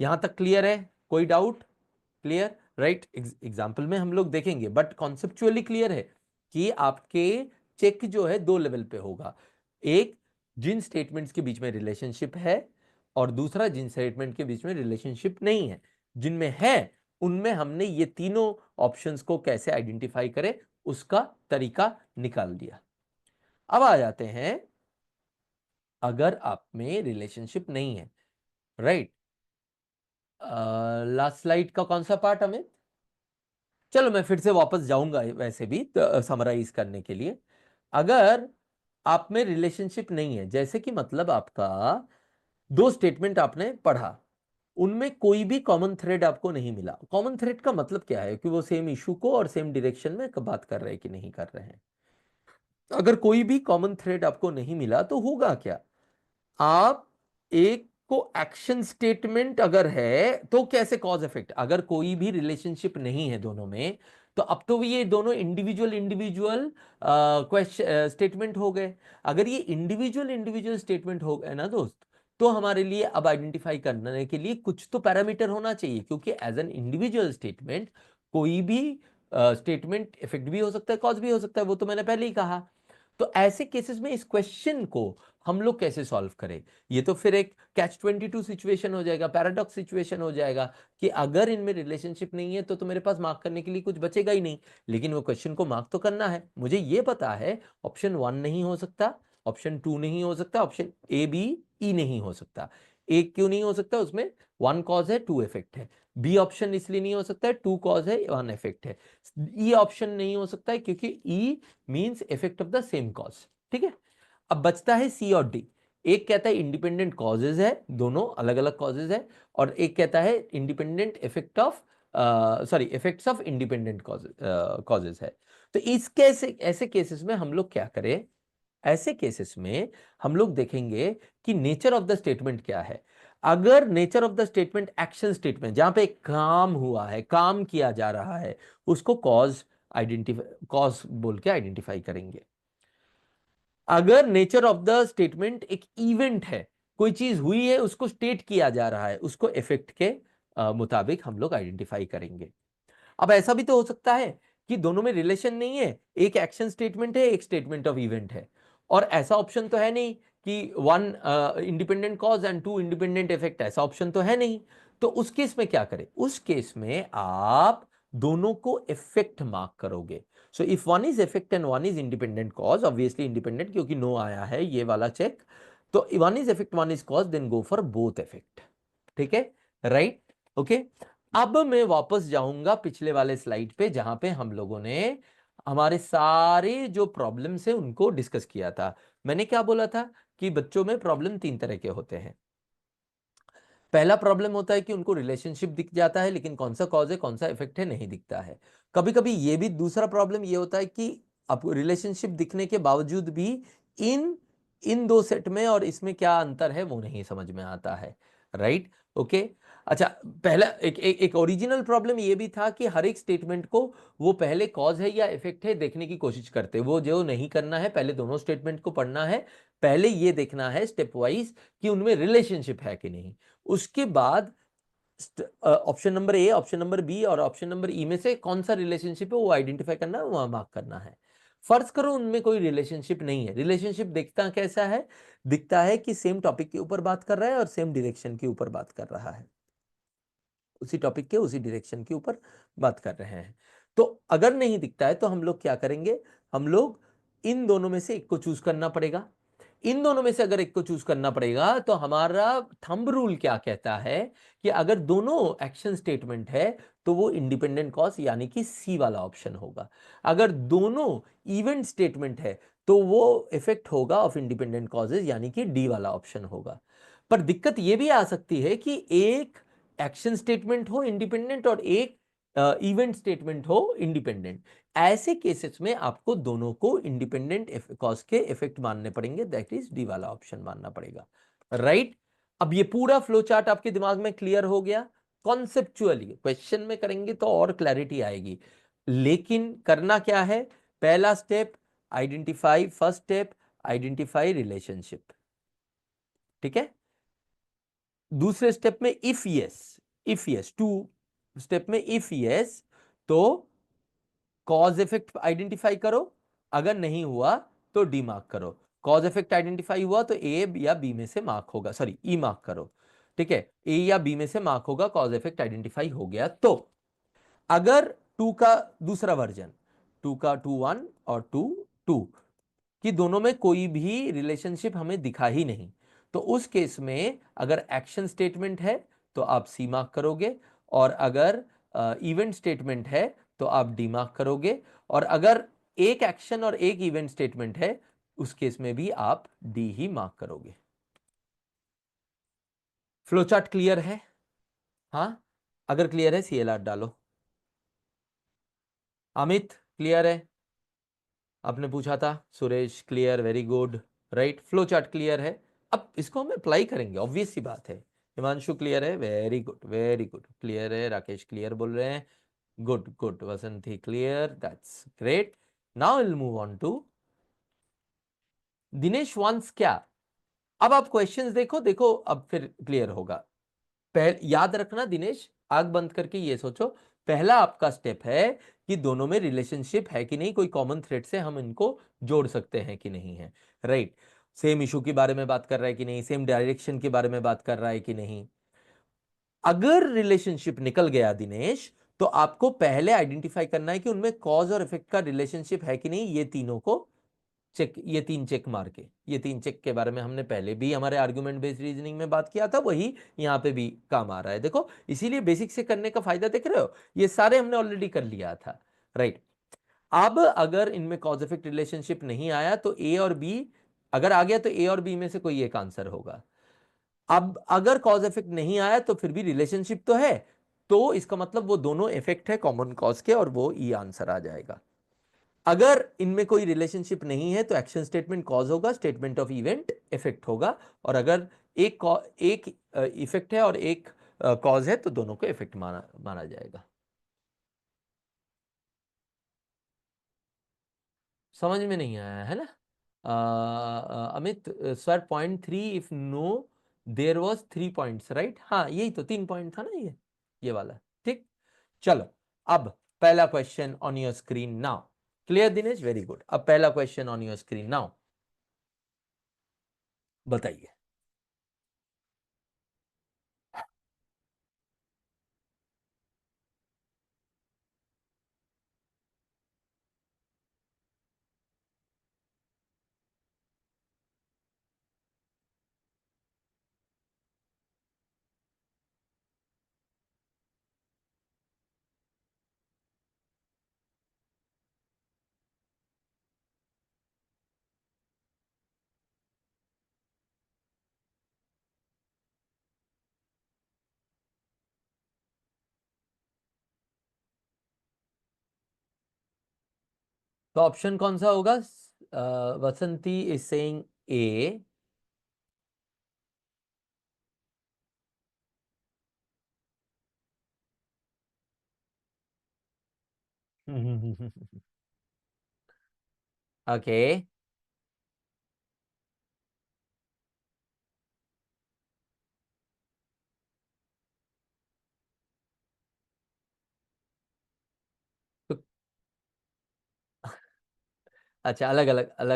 यहां तक क्लियर है? कोई डाउट? क्लियर? राइट। एग्जाम्पल में हम लोग देखेंगे, बट कॉन्सेप्चुअली क्लियर है कि आपके चेक जो है दो लेवल पे होगा, एक जिन स्टेटमेंट्स के बीच में रिलेशनशिप है और दूसरा जिन स्टेटमेंट के बीच में रिलेशनशिप नहीं है। जिनमें है उनमें हमने ये तीनों ऑप्शंस को कैसे आइडेंटिफाई करें उसका तरीका निकाल दिया। अब आ जाते हैं अगर आप में रिलेशनशिप नहीं है, राइट। लास्ट स्लाइड का कौन सा पार्ट हमें, चलो मैं फिर से वापस जाऊंगा वैसे भी समराइज करने के लिए। अगर आप में रिलेशनशिप नहीं है, जैसे कि मतलब आपका दो स्टेटमेंट आपने पढ़ा, उनमें कोई भी कॉमन थ्रेड आपको नहीं मिला। कॉमन थ्रेड का मतलब क्या है कि वो सेम इशू को और सेम डायरेक्शन में बात कर रहे हैं कि नहीं कर रहे हैं। अगर कोई भी कॉमन थ्रेड आपको नहीं मिला तो होगा क्या, आप एक को एक्शन स्टेटमेंट अगर है तो कैसे कॉज इफेक्ट, अगर कोई भी रिलेशनशिप नहीं है दोनों में तो अब तो ये दोनों इंडिविजुअल इंडिविजुअल क्वेश्चन स्टेटमेंट हो गए। अगर ये इंडिविजुअल इंडिविजुअल स्टेटमेंट हो गए ना दोस्त, तो हमारे लिए अब आइडेंटिफाई करने के लिए कुछ तो पैरामीटर होना चाहिए, क्योंकि एज एन इंडिविजुअल स्टेटमेंट कोई भी स्टेटमेंट इफेक्ट भी हो सकता है, कॉज भी हो सकता है, वो तो मैंने पहले ही कहा। तो ऐसे केसेस में इस क्वेश्चन को हम लोग कैसे सॉल्व करें, ये तो फिर एक कैच 22 सिचुएशन हो जाएगा, पैराडॉक्स सिचुएशन हो जाएगा कि अगर इनमें रिलेशनशिप नहीं है तो मेरे पास मार्क करने के लिए कुछ बचेगा ही नहीं। लेकिन वो क्वेश्चन को मार्क तो करना है, मुझे ये पता है ऑप्शन 1 नहीं हो सकता, ऑप्शन 2 नहीं हो सकता, ऑप्शन ए बी ई नहीं हो सकता। ए क्यों नहीं हो सकता, उसमें 1 कॉज है 2 इफेक्ट है। बी ऑप्शन इसलिए नहीं हो सकता है, 2 कॉज है 1 इफेक्ट है। ई ऑप्शन नहीं हो सकता है क्योंकि E means effect of the same cause. ठीक है, अब बचता है सी और डी। एक कहता है इंडिपेंडेंट कॉजेज है, दोनों अलग अलग कॉजेज है, और एक कहता है independent effect of sorry effects of independent causes है। तो इस कैसे ऐसे केसेस में हम लोग क्या करें, ऐसे केसेस में हम लोग देखेंगे कि नेचर ऑफ द स्टेटमेंट क्या है। अगर nature of the statement action statement, जहां पे काम हुआ है, काम किया जा रहा है, उसको कॉज बोल के आइडेंटिफाई करेंगे। अगर नेचर ऑफ द स्टेटमेंट एक इवेंट है, कोई चीज हुई है उसको स्टेट किया जा रहा है, उसको इफेक्ट के मुताबिक हम लोग आइडेंटिफाई करेंगे। अब ऐसा भी तो हो सकता है कि दोनों में रिलेशन नहीं है, एक एक्शन स्टेटमेंट है एक स्टेटमेंट ऑफ इवेंट है, और ऐसा ऑप्शन तो है नहीं कि 1 independent cause and 2 independent effect, ऐसा ऑप्शन तो है नहीं। तो उस केस में क्या करें, उस केस में आप दोनों को इफेक्ट मार्क करोगे। So if one is effect and one is independent cause, obviously independent क्योंकि नो आया है ये वाला चेक, तो one is effect one is cause, then go for both effect. ठीक है, राइट, ओके। अब मैं वापस जाऊंगा पिछले वाले स्लाइड पे जहां पे हम लोगों ने हमारे सारे जो प्रॉब्लम्स है उनको डिस्कस किया था। मैंने क्या बोला था कि बच्चों में प्रॉब्लम 3 तरह के होते हैं। पहला प्रॉब्लम होता है कि उनको रिलेशनशिप दिख जाता है लेकिन कौन सा कॉज है कौन सा इफेक्ट है नहीं दिखता है। कभी कभी ये भी दूसरा प्रॉब्लम ये होता है कि आपको रिलेशनशिप दिखने के बावजूद भी इन इन दो सेट में और इसमें क्या अंतर है वो नहीं समझ में आता है, राइट, ओके। अच्छा, पहला एक ओरिजिनल प्रॉब्लम ये भी था कि हर एक स्टेटमेंट को वो पहले कॉज है या इफेक्ट है देखने की कोशिश करते, वो जो नहीं करना है, पहले दोनों स्टेटमेंट को पढ़ना है, पहले ये देखना है स्टेप वाइज कि उनमें रिलेशनशिप है कि नहीं। उसके बाद option number A, option number B और ऑप्शन नंबर ई में से कौन सा रिलेशनशिप है वो आइडेंटिफाई करना है, वहां मार्क करना है। फर्ज करो उनमें कोई रिलेशनशिप नहीं है, रिलेशनशिप दिखता कैसा है, दिखता है कि सेम टॉपिक के ऊपर बात कर रहा है और सेम डायरेक्शन के ऊपर बात कर रहा है, उसी टॉपिक के उसी डायरेक्शन के ऊपर बात कर रहे हैं। तो अगर नहीं दिखता है तो हम लोग क्या करेंगे, हम लोग इन दोनों में से एक को चूज करना पड़ेगा। इन दोनों में से अगर एक को चूज करना पड़ेगा तो हमारा थंब रूल क्या कहता है कि अगर दोनों एक्शन स्टेटमेंट है तो वो इंडिपेंडेंट कॉज यानी कि सी वाला ऑप्शन होगा। अगर दोनों इवेंट स्टेटमेंट है तो वो इफेक्ट होगा ऑफ इंडिपेंडेंट कॉजेज यानी कि डी वाला ऑप्शन होगा। पर दिक्कत ये भी आ सकती है कि एक एक्शन स्टेटमेंट हो इंडिपेंडेंट और एक इवेंट स्टेटमेंट हो इंडिपेंडेंट। ऐसे केसेस में आपको दोनों को इंडिपेंडेंट कॉज के इफेक्ट मानने पड़ेंगे, दैट इज डी वाला ऑप्शन मानना पड़ेगा, राइट। अब ये पूरा फ्लो चार्ट आपके दिमाग में क्लियर हो गया। कॉन्सेप्चुअली क्वेश्चन में करेंगे तो और क्लैरिटी आएगी, लेकिन करना क्या है, पहला step identify, first step identify relationship, ठीक है। दूसरे स्टेप में इफ यस टू स्टेप में इफ यस तो कॉज इफेक्ट आइडेंटिफाई करो, अगर नहीं हुआ तो डी मार्क करो। कॉज इफेक्ट आइडेंटिफाई हुआ तो ए या बी में से मार्क होगा, सॉरी ई मार्क करो, ठीक है, ए या बी में से मार्क होगा, कॉज इफेक्ट आइडेंटिफाई हो गया। तो अगर टू का दूसरा वर्जन, टू का 2 1 और 2 2 कि दोनों में कोई भी रिलेशनशिप हमें दिखा ही नहीं, तो उस केस में अगर एक्शन स्टेटमेंट है तो आप सी मार्क करोगे, और अगर इवेंट स्टेटमेंट है तो आप डी मार्क करोगे, और अगर एक एक्शन और एक इवेंट स्टेटमेंट है उस केस में भी आप डी ही मार्क करोगे। फ्लोचार्ट क्लियर है? हाँ, अगर क्लियर है सीएलआर डालो। अमित क्लियर है? आपने पूछा था। Suresh clear, very good, right. Flow chart clear है। अब इसको हम अप्लाई करेंगे, ऑब्वियस सी बात है। हिमांशु क्लियर है, very good very good, clear है। राकेश क्लियर बोल रहे हैं, good good. Vasanti clear, that's great. Now will move on to Dinesh once क्या। अब आप क्वेश्चंस देखो देखो, अब फिर क्लियर होगा। याद रखना दिनेश, आंख बंद करके ये सोचो, पहला आपका स्टेप है कि दोनों में रिलेशनशिप है कि नहीं, कोई कॉमन थ्रेड से हम इनको जोड़ सकते हैं कि नहीं है, राइट। सेम इशू के बारे में बात कर रहा है कि नहीं, सेम डायरेक्शन के बारे में बात कर रहा है कि नहीं। अगर रिलेशनशिप निकल गया दिनेश, तो आपको पहले आइडेंटिफाई करना है कि उनमें कॉज और इफेक्ट का रिलेशनशिप है कि नहीं। ये तीनों को चेक, ये 3 चेक मार के, ये 3 चेक के बारे में हमने पहले भी हमारे आर्गुमेंट बेस्ड रीजनिंग में बात किया था, वही यहाँ पे भी काम आ रहा है। देखो, इसीलिए बेसिक से करने का फायदा देख रहे हो, ये सारे हमने ऑलरेडी कर लिया था, राइट। अब अगर इनमें कॉज इफेक्ट रिलेशनशिप नहीं आया तो ए और बी, अगर आ गया तो ए और बी में से कोई एक आंसर होगा। अब अगर कॉज इफेक्ट नहीं आया तो फिर भी रिलेशनशिप तो है, तो इसका मतलब वो दोनों इफेक्ट है कॉमन कॉज के, और वो ई आंसर आ जाएगा। अगर इनमें कोई रिलेशनशिप नहीं है तो एक्शन स्टेटमेंट कॉज होगा, स्टेटमेंट ऑफ इवेंट इफेक्ट होगा, और अगर एक इफेक्ट है और एक कॉज है तो दोनों को इफेक्ट माना माना जाएगा। समझ में नहीं आया है ना? Amit sir, .3 if no there was 3 points, right. हाँ, यही तो 3 पॉइंट था ना, ये वाला, ठीक। चलो, अब पहला question on your screen now. Clear Dinesh? Very good. अब पहला question on your screen now, बताइए। तो ऑप्शन कौन सा होगा? वसंती इज सेइंग ए। ओके। तो अच्छा, अलग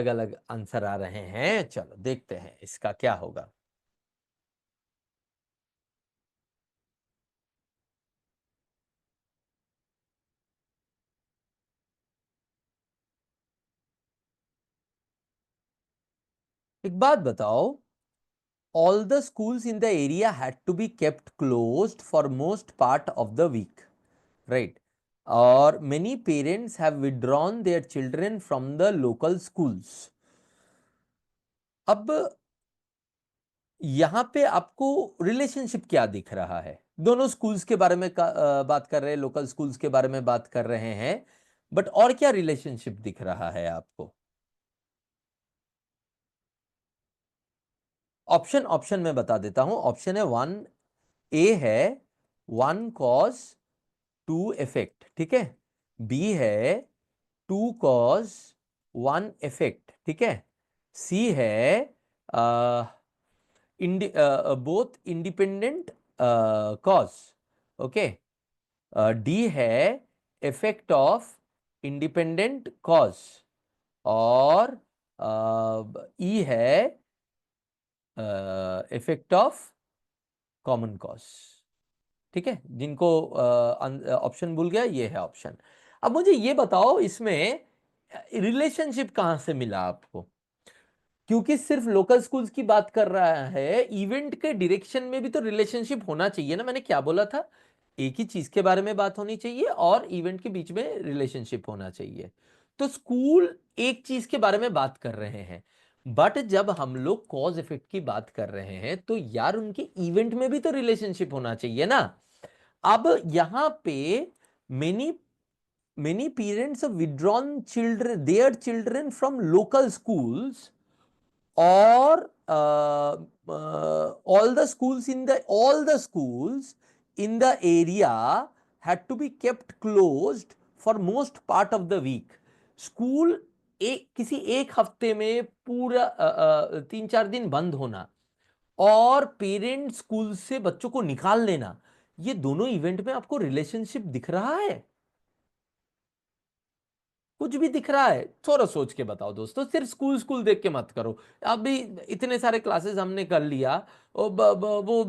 अलग आंसर आ रहे हैं, चलो देखते हैं इसका क्या होगा। एक बात बताओ, all the schools in the area had to be kept closed for most part of the week, right? Or many parents have withdrawn their children from the local schools. अब यहां पे आपको रिलेशनशिप क्या दिख रहा है? दोनों स्कूल्स के बारे में बात कर रहे हैं, लोकल स्कूल्स के बारे में बात कर रहे हैं, बट और क्या रिलेशनशिप दिख रहा है आपको? ऑप्शन ऑप्शन में बता देता हूं। ऑप्शन है 1, ए है 1 कॉज 2 इफेक्ट, ठीक है। बी है 2 कॉज 1 इफेक्ट, ठीक है। सी है both independent cause, okay. D है इफेक्ट ऑफ इंडिपेंडेंट कॉज, और ई है इफेक्ट ऑफ कॉमन कॉज। ठीक है, जिनको ऑप्शन भूल गया, ये है ऑप्शन। अब मुझे ये बताओ, इसमें रिलेशनशिप कहां से मिला आपको? क्योंकि सिर्फ लोकल स्कूल्स की बात कर रहा है, इवेंट के डायरेक्शन में भी तो रिलेशनशिप होना चाहिए ना। मैंने क्या बोला था? एक ही चीज के बारे में बात होनी चाहिए और इवेंट के बीच में रिलेशनशिप होना चाहिए। तो स्कूल एक चीज के बारे में बात कर रहे हैं, बट जब हम लोग कॉज इफेक्ट की बात कर रहे हैं तो यार उनके इवेंट में भी तो रिलेशनशिप होना चाहिए ना। अब यहां पे many many parents withdrawn children their children from local schools, or all the schools in the area had to be kept closed for most part of the week. School किसी एक हफ्ते में पूरा 3-4 दिन बंद होना और पेरेंट स्कूल से बच्चों को निकाल लेना, ये दोनों इवेंट में आपको रिलेशनशिप दिख रहा है? कुछ भी दिख रहा है? थोड़ा सोच के बताओ दोस्तों, सिर्फ स्कूल स्कूल देख के मत करो। अभी इतने सारे क्लासेस हमने कर लिया, और वो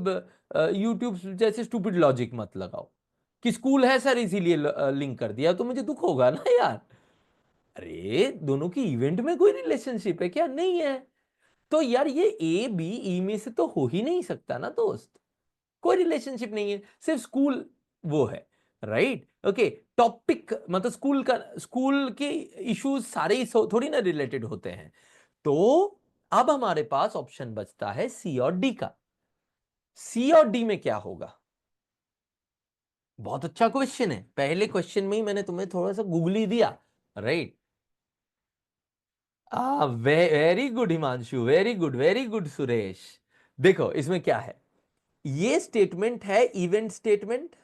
यूट्यूब जैसे स्टूपिड लॉजिक मत लगाओ कि स्कूल है सर इसीलिए लिंक कर दिया, तो मुझे दुख होगा ना यार। अरे दोनों की इवेंट में कोई रिलेशनशिप है क्या? नहीं है। तो यार ये ए बी ई में से तो हो ही नहीं सकता ना दोस्त, कोई रिलेशनशिप नहीं है, सिर्फ स्कूल वो है। Right, okay. टॉपिक मतलब स्कूल के इश्यूज सारे ही थोड़ी ना रिलेटेड होते हैं। तो अब हमारे पास ऑप्शन बचता है सी और डी का। सी और डी में क्या होगा? बहुत अच्छा क्वेश्चन है, पहले क्वेश्चन में ही मैंने तुम्हें थोड़ा सा गूगली दिया। Right, very good Himanshu, very good Suresh. देखो इसमें क्या है, ये स्टेटमेंट है इवेंट स्टेटमेंट,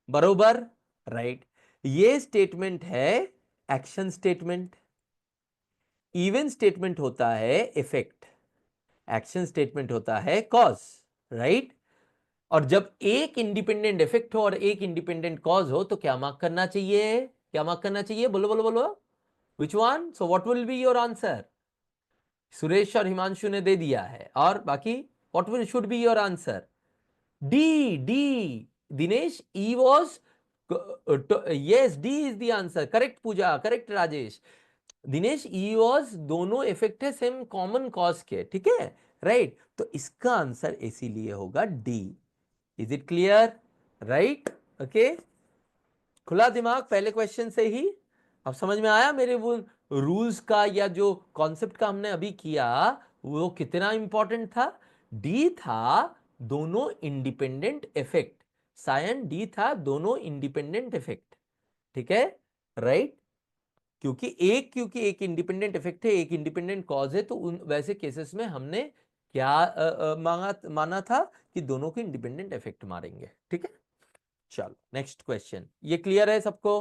बरोबर? राइट। ये स्टेटमेंट है एक्शन स्टेटमेंट। इवेंट स्टेटमेंट होता है इफेक्ट, एक्शन स्टेटमेंट होता है कॉज। राइट। और जब एक इंडिपेंडेंट इफेक्ट हो और एक इंडिपेंडेंट कॉज हो तो क्या मार्क करना चाहिए? क्या मार्क करना चाहिए? बोलो बोलो बोलो। Which one? So what will be your answer? Suresh और हिमांशु ने दे दिया है, और बाकी what will should be your answer? D, D. Dinesh, E was, yes D is the answer. Correct Pooja, correct Rajesh. Dinesh, E was दोनों इफेक्ट है सेम कॉमन कॉज के, ठीक है? राइट, तो इसका आंसर इसीलिए होगा D. Is it clear? Right, okay. खुला दिमाग पहले क्वेश्चन से ही। अब समझ में आया मेरे वो रूल्स का, या जो कॉन्सेप्ट का हमने अभी किया वो कितना इंपॉर्टेंट था? डी था दोनों इंडिपेंडेंट इफेक्ट, सायन डी था दोनों इंडिपेंडेंट इफेक्ट। ठीक है, राइट। क्योंकि एक इंडिपेंडेंट इफेक्ट है, एक इंडिपेंडेंट कॉज है, तो उन वैसे केसेस में हमने क्या माना था कि दोनों को इंडिपेंडेंट इफेक्ट मारेंगे। ठीक है, चलो नेक्स्ट क्वेश्चन। ये क्लियर है सबको?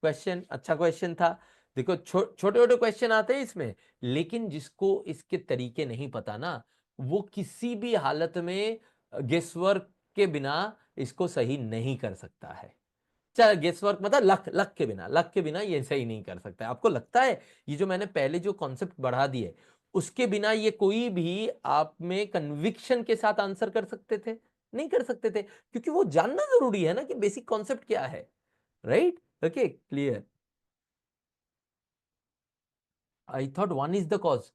क्वेश्चन अच्छा क्वेश्चन था। देखो छोटे छोटे क्वेश्चन आते हैं इसमें, लेकिन जिसको इसके तरीके नहीं पता ना, वो किसी भी हालत में गेसवर्क के बिना इसको सही नहीं कर सकता है। चाहे गेस वर्क मतलब लक के बिना ये सही नहीं कर सकता है। आपको लगता है ये जो मैंने पहले जो कॉन्सेप्ट बढ़ा दिए, उसके बिना ये कोई भी आप में कन्विक्शन के साथ आंसर कर सकते थे? नहीं कर सकते थे, क्योंकि वो जानना जरूरी है ना कि बेसिक कॉन्सेप्ट क्या है। Right, okay, clear. I thought one is the cause.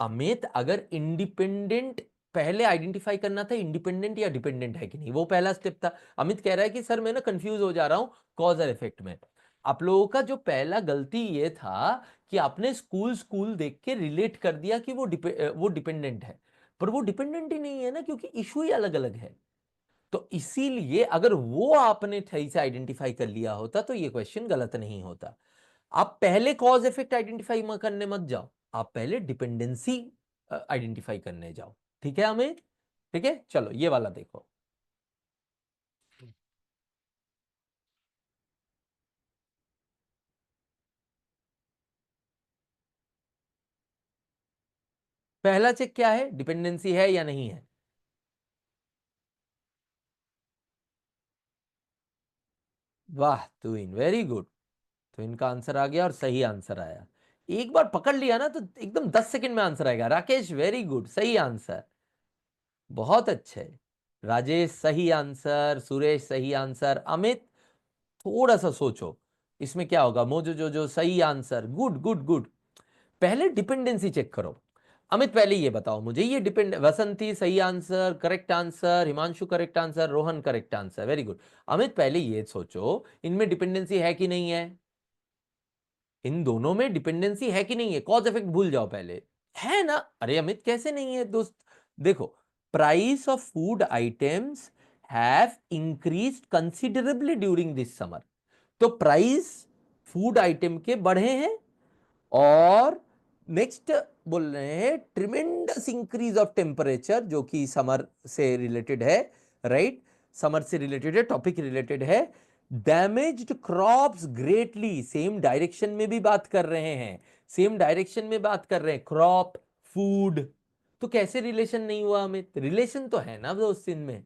Amit, अगर इंडिपेंडेंट पहले आइडेंटिफाई करना था इंडिपेंडेंट या डिपेंडेंट है कि नहीं, वो पहला स्टेप था। अमित कह रहा है कि सर मैं ना कंफ्यूज हो जा रहा हूं कॉज और इफेक्ट में। आप लोगों का जो पहला गलती ये था कि आपने स्कूल स्कूल देख के रिलेट कर दिया कि वो डिपेंडेंट है, पर वो डिपेंडेंट ही नहीं है ना, क्योंकि इशू ही अलग अलग है। तो इसीलिए अगर वो आपने सही से आइडेंटिफाई कर लिया होता तो ये क्वेश्चन गलत नहीं होता। आप पहले कॉज इफेक्ट आइडेंटिफाई करने मत जाओ, आप पहले डिपेंडेंसी आइडेंटिफाई करने जाओ। ठीक है हमें? ठीक है, चलो ये वाला देखो। पहला चेक क्या है? डिपेंडेंसी है या नहीं है। वाह तुहिन, वेरी गुड। तो इनका आंसर आ गया और सही आंसर आया। एक बार पकड़ लिया ना तो एकदम 10 सेकंड में आंसर आएगा। राकेश वेरी गुड, सही आंसर, बहुत अच्छे। राजेश सही आंसर, सुरेश सही आंसर, अमित थोड़ा सा सोचो इसमें क्या होगा। मोजो जो जो सही आंसर, गुड गुड गुड। पहले डिपेंडेंसी चेक करो। अमित पहले ये बताओ मुझे, ये डिपेंड, वसंती सही answer, correct answer, Himanshu correct answer, Rohan correct answer, very good. Amit पहले ये सोचो इनमें डिपेंडेंसी है कि नहीं है, इन दोनों में डिपेंडेंसी है कि नहीं है। कॉज इफेक्ट भूल जाओ पहले, है ना। अरे अमित कैसे नहीं है दोस्त, देखो price of food items have increased considerably during this summer. तो प्राइस फूड आइटम के बढ़े हैं, और नेक्स्ट बोल रहे हैं ट्रिमेंडस इंक्रीज ऑफ टेम्परेचर, जो कि समर से रिलेटेड है, राइट, समर से रिलेटेड है, टॉपिक रिलेटेड है। Damaged crops greatly, same direction में भी बात कर रहे हैं, सेम डायरेक्शन में बात कर रहे हैं, क्रॉप फूड। तो कैसे रिलेशन नहीं हुआ अमित, रिलेशन तो है ना दोस्त, इनमें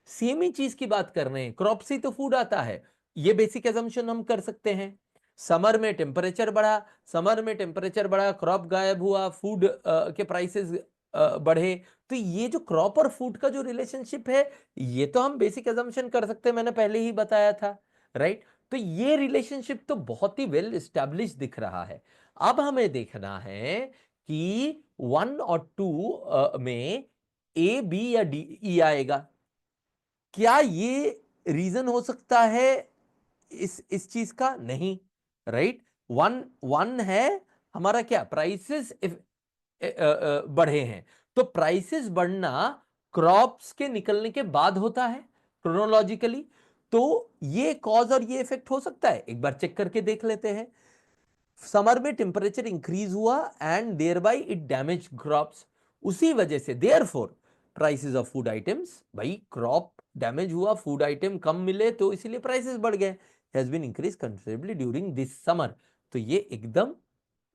सेम ही चीज की बात कर रहे हैं, क्रॉप से तो फूड आता है। ये बेसिक एजम्पशन हम कर सकते हैं। समर में टेम्परेचर बढ़ा, समर में टेम्परेचर बढ़ा, क्रॉप गायब हुआ, फूड के प्राइसेस बढ़े। तो ये जो क्रॉप और फूड का जो रिलेशनशिप है, ये तो हम बेसिक एजम्पशन कर सकते हैं, मैंने पहले ही बताया था, राइट। तो ये रिलेशनशिप तो बहुत ही वेल एस्टैब्लिश दिख रहा है। अब हमें देखना है कि 1 और 2 में ए बी या डी ई आएगा। क्या ये रीजन हो सकता है इस चीज का, नहीं, राइट। वन वन है हमारा, क्या प्राइसेस बढ़े हैं। तो प्राइसेस बढ़ना क्रॉप्स के निकलने के बाद होता है क्रोनोलॉजिकली। तो ये कॉज और ये इफेक्ट हो सकता है, एक बार चेक करके देख लेते हैं। समर में टेम्परेचर इंक्रीज हुआ and there by it damage crops, उसी वजह से therefore prices of food items, भाई क्रॉप डैमेज हुआ, फूड आइटम कम मिले, तो इसीलिए प्राइसेस बढ़ गए, has been increase considerably during this summer. तो ये एकदम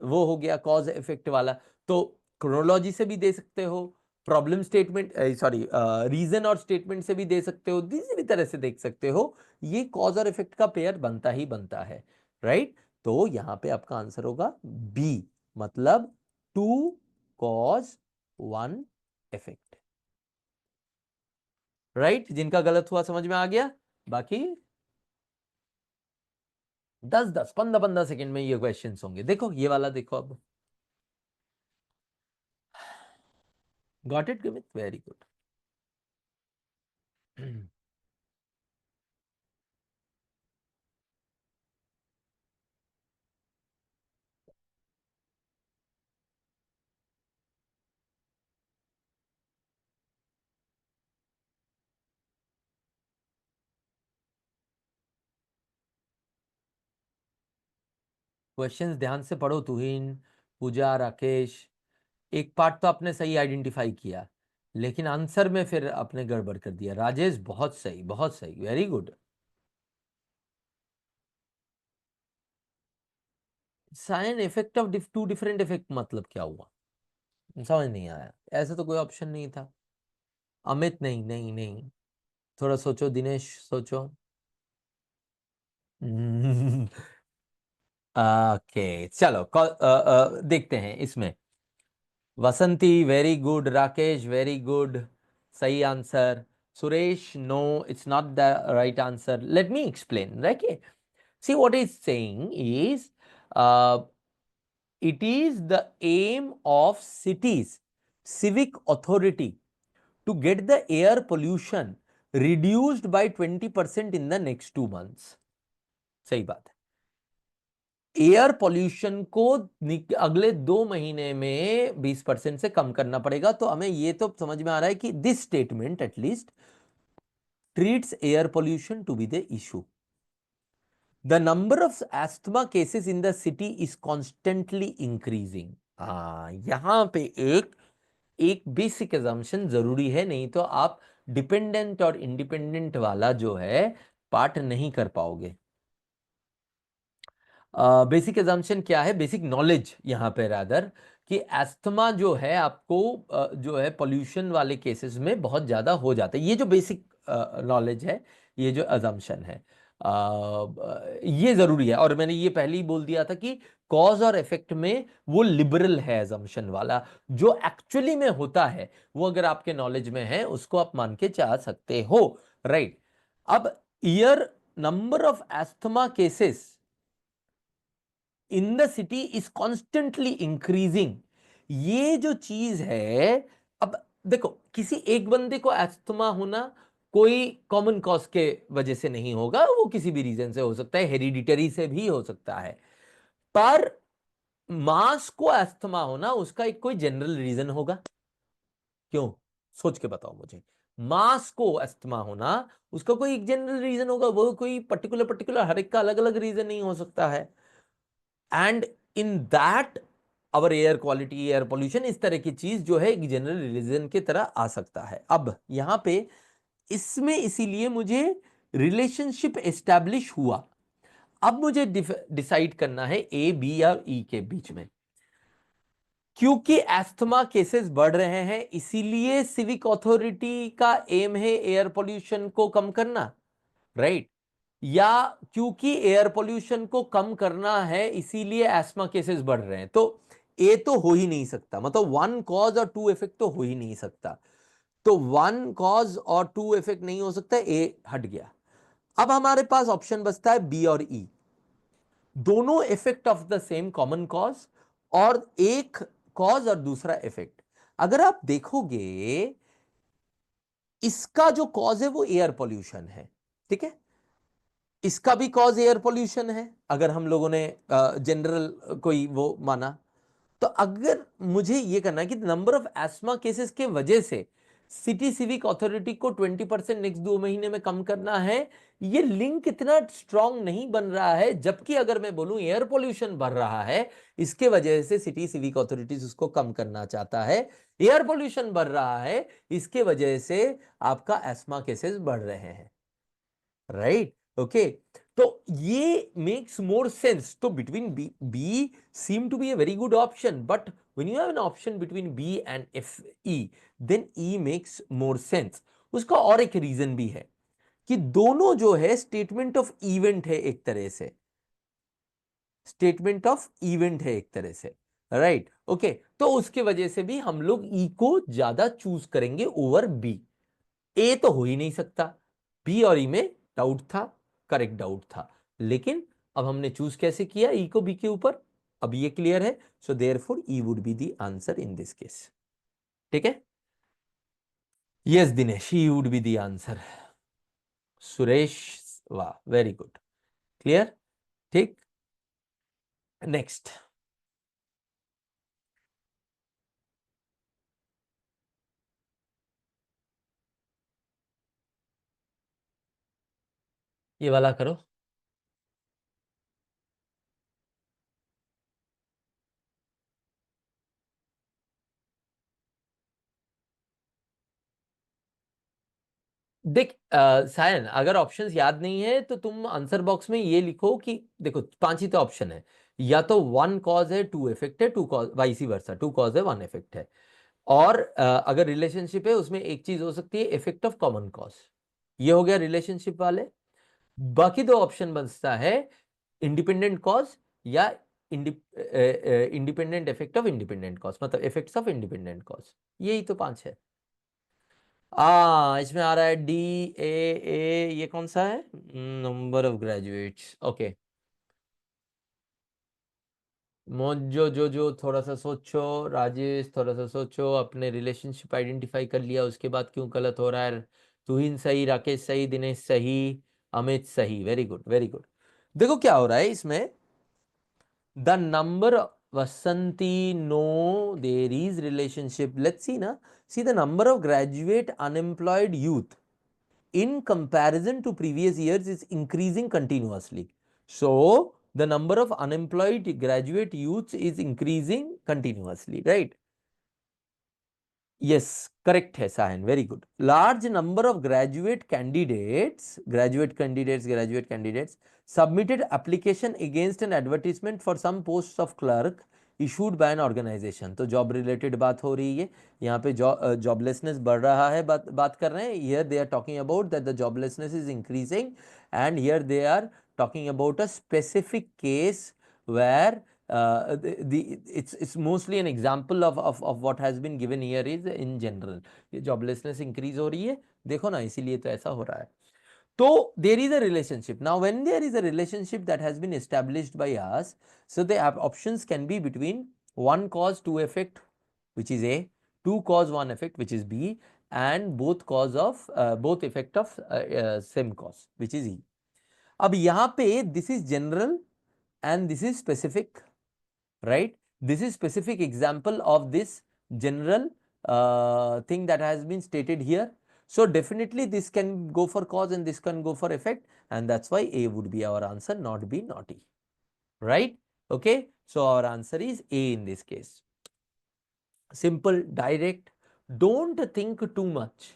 वो हो गया कॉज इफेक्ट वाला। तो क्रोनोलॉजी से भी दे सकते हो, प्रॉब्लम स्टेटमेंट, सॉरी रीजन और स्टेटमेंट से भी दे सकते हो, किसी भी तरह से देख सकते हो। ये कॉज और इफेक्ट का पेयर बनता ही बनता है, राइट। तो यहां पे आपका आंसर होगा बी, मतलब 2 कॉज 1 इफेक्ट, राइट। जिनका गलत हुआ समझ में आ गया। बाकी 10-10 15-15 सेकंड में ये क्वेश्चंस होंगे। देखो ये वाला देखो अब, got it Gumit, very good. Questions ध्यान से पढ़ो तुहिन, पूजा, राकेश। एक पार्ट तो आपने सही आइडेंटिफाई किया, लेकिन आंसर में फिर आपने गड़बड़ कर दिया। राजेश बहुत सही, बहुत सही, very good. Sign effect of 2 different effect मतलब क्या हुआ, समझ नहीं आया। ऐसा तो कोई ऑप्शन नहीं था। अमित नहीं नहीं नहीं, थोड़ा सोचो, दिनेश सोचो। ओके चलो, देखते हैं इसमें। Vasanti very good, Rakesh very good, सही answer. Suresh no, it's not the right answer. Let me explain, right. See what is saying is, it is the aim of cities civic authority to get the air pollution reduced by 20% in the next 2 months। सही बात है, air pollution को अगले 2 महीने में 20% से कम करना पड़ेगा। तो हमें ये तो समझ में आ रहा है कि this statement at least treats air pollution to be the issue. The number of asthma cases in the city is constantly increasing. यहां पे एक एक बेसिक एजम्पशन जरूरी है, नहीं तो आप डिपेंडेंट और इंडिपेंडेंट वाला जो है पार्ट नहीं कर पाओगे। बेसिक एजम्पशन क्या है, बेसिक नॉलेज यहाँ पे रादर, कि एस्थमा जो है आपको जो है पोल्यूशन वाले केसेस में बहुत ज्यादा हो जाता है। ये जो बेसिक नॉलेज है, ये जो अजम्पशन है। ये जरूरी है। और मैंने ये पहले ही बोल दिया था कि कॉज और इफेक्ट में वो लिबरल है अजम्पशन वाला, जो एक्चुअली में होता है वो अगर आपके नॉलेज में है उसको आप मान के जा सकते हो, राइट। अब year number of asthma cases in the city is constantly increasing, ये जो चीज है। अब देखो, किसी एक बंदे को एस्थमा होना कोई कॉमन कॉज के वजह से नहीं होगा, वो किसी भी रीजन से हो सकता है, हेरिडिटरी से भी हो सकता है। पर मास को एस्थमा होना उसका एक कोई जनरल रीजन होगा। क्यों? सोच के बताओ मुझे। मास को एस्थमा होना उसका कोई एक जनरल रीजन होगा, वो कोई पर्टिकुलर पर्टिकुलर हर एक का अलग अलग रीजन नहीं हो सकता है। And in that our air quality, air pollution, इस तरह की चीज जो है एक जनरल रीजन की तरह आ सकता है। अब यहां पे इसमें इसीलिए मुझे रिलेशनशिप एस्टैब्लिश हुआ। अब मुझे डिसाइड करना है ए, बी या ई के बीच में। क्योंकि एस्थमा केसेस बढ़ रहे हैं इसीलिए सिविक अथॉरिटी का एम है एयर पोल्यूशन को कम करना, राइट। या क्योंकि एयर पोल्यूशन को कम करना है इसीलिए एस्थमा केसेस बढ़ रहे हैं। तो ए तो हो ही नहीं सकता, मतलब वन कॉज और टू इफेक्ट तो हो ही नहीं सकता। तो वन कॉज और टू इफेक्ट नहीं हो सकता, ए हट गया। अब हमारे पास ऑप्शन बचता है बी और ई, दोनों effect of the same common cause, और एक कॉज और दूसरा इफेक्ट। अगर आप देखोगे इसका जो कॉज है वो एयर पोल्यूशन है, ठीक है। इसका भी कॉज एयर पोल्यूशन है अगर हम लोगों ने जनरल कोई वो माना। तो अगर मुझे ये करना है कि नंबर ऑफ एस्मा केसेस के वजह से सिटी सिविक अथॉरिटी को 20% नेक्स्ट 2 महीने में कम करना है, ये लिंक इतना स्ट्रांग नहीं बन रहा है। जबकि अगर मैं बोलूं एयर पोल्यूशन बढ़ रहा है इसके वजह से सिटी सिविक अथॉरिटीज उसको कम करना चाहता है, एयर पोल्यूशन बढ़ रहा है इसके वजह से आपका एस्मा केसेस बढ़ रहे हैं, राइट। ओके, तो ये मेक्स मोर सेंस। तो between B seem to be a very good option, but when you have an option between B and F E, then E makes more sense. उसका और एक reason भी है कि दोनों जो है स्टेटमेंट ऑफ इवेंट है एक तरह से, स्टेटमेंट ऑफ इवेंट है एक तरह से, राइट। ओके, तो उसके वजह से भी हम लोग ई को ज्यादा चूज करेंगे ओवर बी। ए तो हो ही नहीं सकता, बी और ई में डाउट था, करेक्ट डाउट था। लेकिन अब हमने चूज कैसे किया ई को बी के ऊपर, अब ये क्लियर है। So therefore E would be the answer in this case, ठीक है। Yes Dinesh, E would be the answer. Suresh, वाह, वेरी गुड, क्लियर, ठीक। नेक्स्ट, ये वाला करो। देख सायन, अगर ऑप्शंस याद नहीं है तो तुम आंसर बॉक्स में ये लिखो कि देखो 5 ही तो ऑप्शन है, या तो वन कॉज है टू इफेक्ट है, two cause vice versa, two cause है वन इफेक्ट है। और अगर रिलेशनशिप है उसमें एक चीज हो सकती है इफेक्ट ऑफ कॉमन कॉज, ये हो गया रिलेशनशिप वाले। बाकी दो ऑप्शन बचता है इंडिपेंडेंट कॉज या independent effect of independent cause, मतलब इफेक्ट्स ऑफ इंडिपेंडेंट कॉज। यही तो 5 है। इसमें आ रहा है डी ए ए, ये कौन सा है? Number of graduates, okay. Mojo जो जो थोड़ा सा सोचो, राजेश थोड़ा सा सोचो, अपने रिलेशनशिप आइडेंटिफाई कर लिया उसके बाद क्यों गलत हो रहा है। तुहिन सही, राकेश सही, दिनेश सही, अमित सही, वेरी गुड वेरी गुड। देखो क्या हो रहा है इसमें, the number, Vasanti no, there is relationship, let's see ना। See the number of graduate unemployed youth in comparison to previous years is increasing continuously. So the number of unemployed graduate youths is increasing continuously, right? Yes, correct है साहन, very good. Large number of graduate candidates submitted application against an advertisement for some posts of clerk issued by an organisation. तो job related बात हो रही है, यहाँ पे joblessness बढ़ रहा है, बात कर रहे हैं। Here they are talking about that the joblessness is increasing, and here they are talking about a specific case where it's mostly an example of what has been given here is in general। ये joblessness increase हो रही है, देखो ना, इसीलिए तो ऐसा हो रहा है। तो there is a relationship. Now when there is a relationship that has been established by us, so the options can be between one cause two effect, which is A, two cause one effect, which is B, and both cause of both effect of same cause, which is E। अब यहाँ पे this is general and this is specific, right? This is specific example of this general thing that has been stated here. So definitely this can go for cause and this can go for effect, and that's why A would be our answer, not B, not E, right? Okay, so our answer is A in this case. Simple, direct, don't think too much.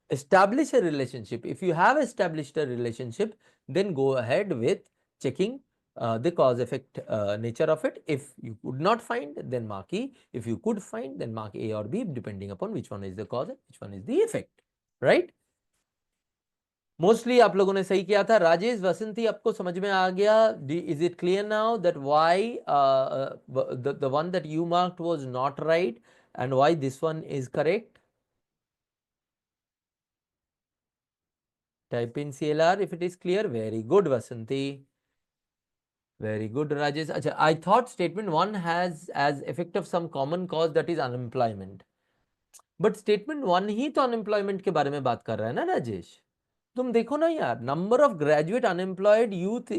Establish a relationship. If you have established a relationship, then go ahead with checking the cause effect nature of it. If you could not find, then mark E. If you could find, then mark A or B, depending upon which one is the cause and which one is the effect, right? Mostly आप लोगों ने सही किया था। राजेश, वसंती, आपको समझ में आ गया? Is it clear now that why the one that you marked was not right and why this one is correct? Type in CLR if it is clear. Very good, Vasanti. Very good, Rajesh. Achha, I thought statement 1 has as effect of some common cause that is unemployment. But statement 1 ही तो unemployment के बारे में बात कर रहा है ना राजेश? तुम देखो ना यार, number of graduate unemployed youth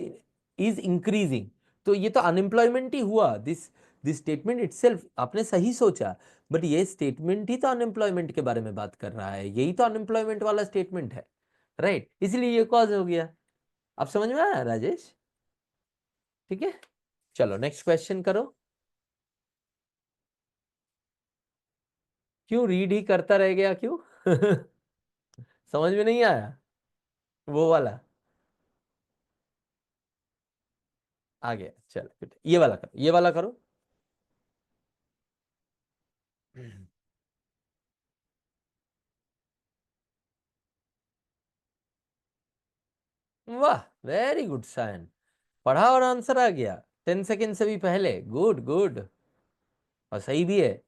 is increasing. तो ये तो unemployment ही हुआ। This statement itself आपने सही सोचा, but ये statement ही तो unemployment के बारे में बात कर रहा है। यही तो unemployment वाला statement है, right? इसलिए ये cause हो गया। आप समझ में आया राजेश? ठीक है, चलो नेक्स्ट क्वेश्चन करो। क्यों रीड ही करता रह गया, क्यों? समझ में नहीं आया वो वाला? आ गया, चलो ये वाला करो, ये वाला करो। वाह, वेरी गुड सायन, पढ़ा और आंसर आ गया 10 सेकेंड से भी पहले। गुड गुड, और सही भी है।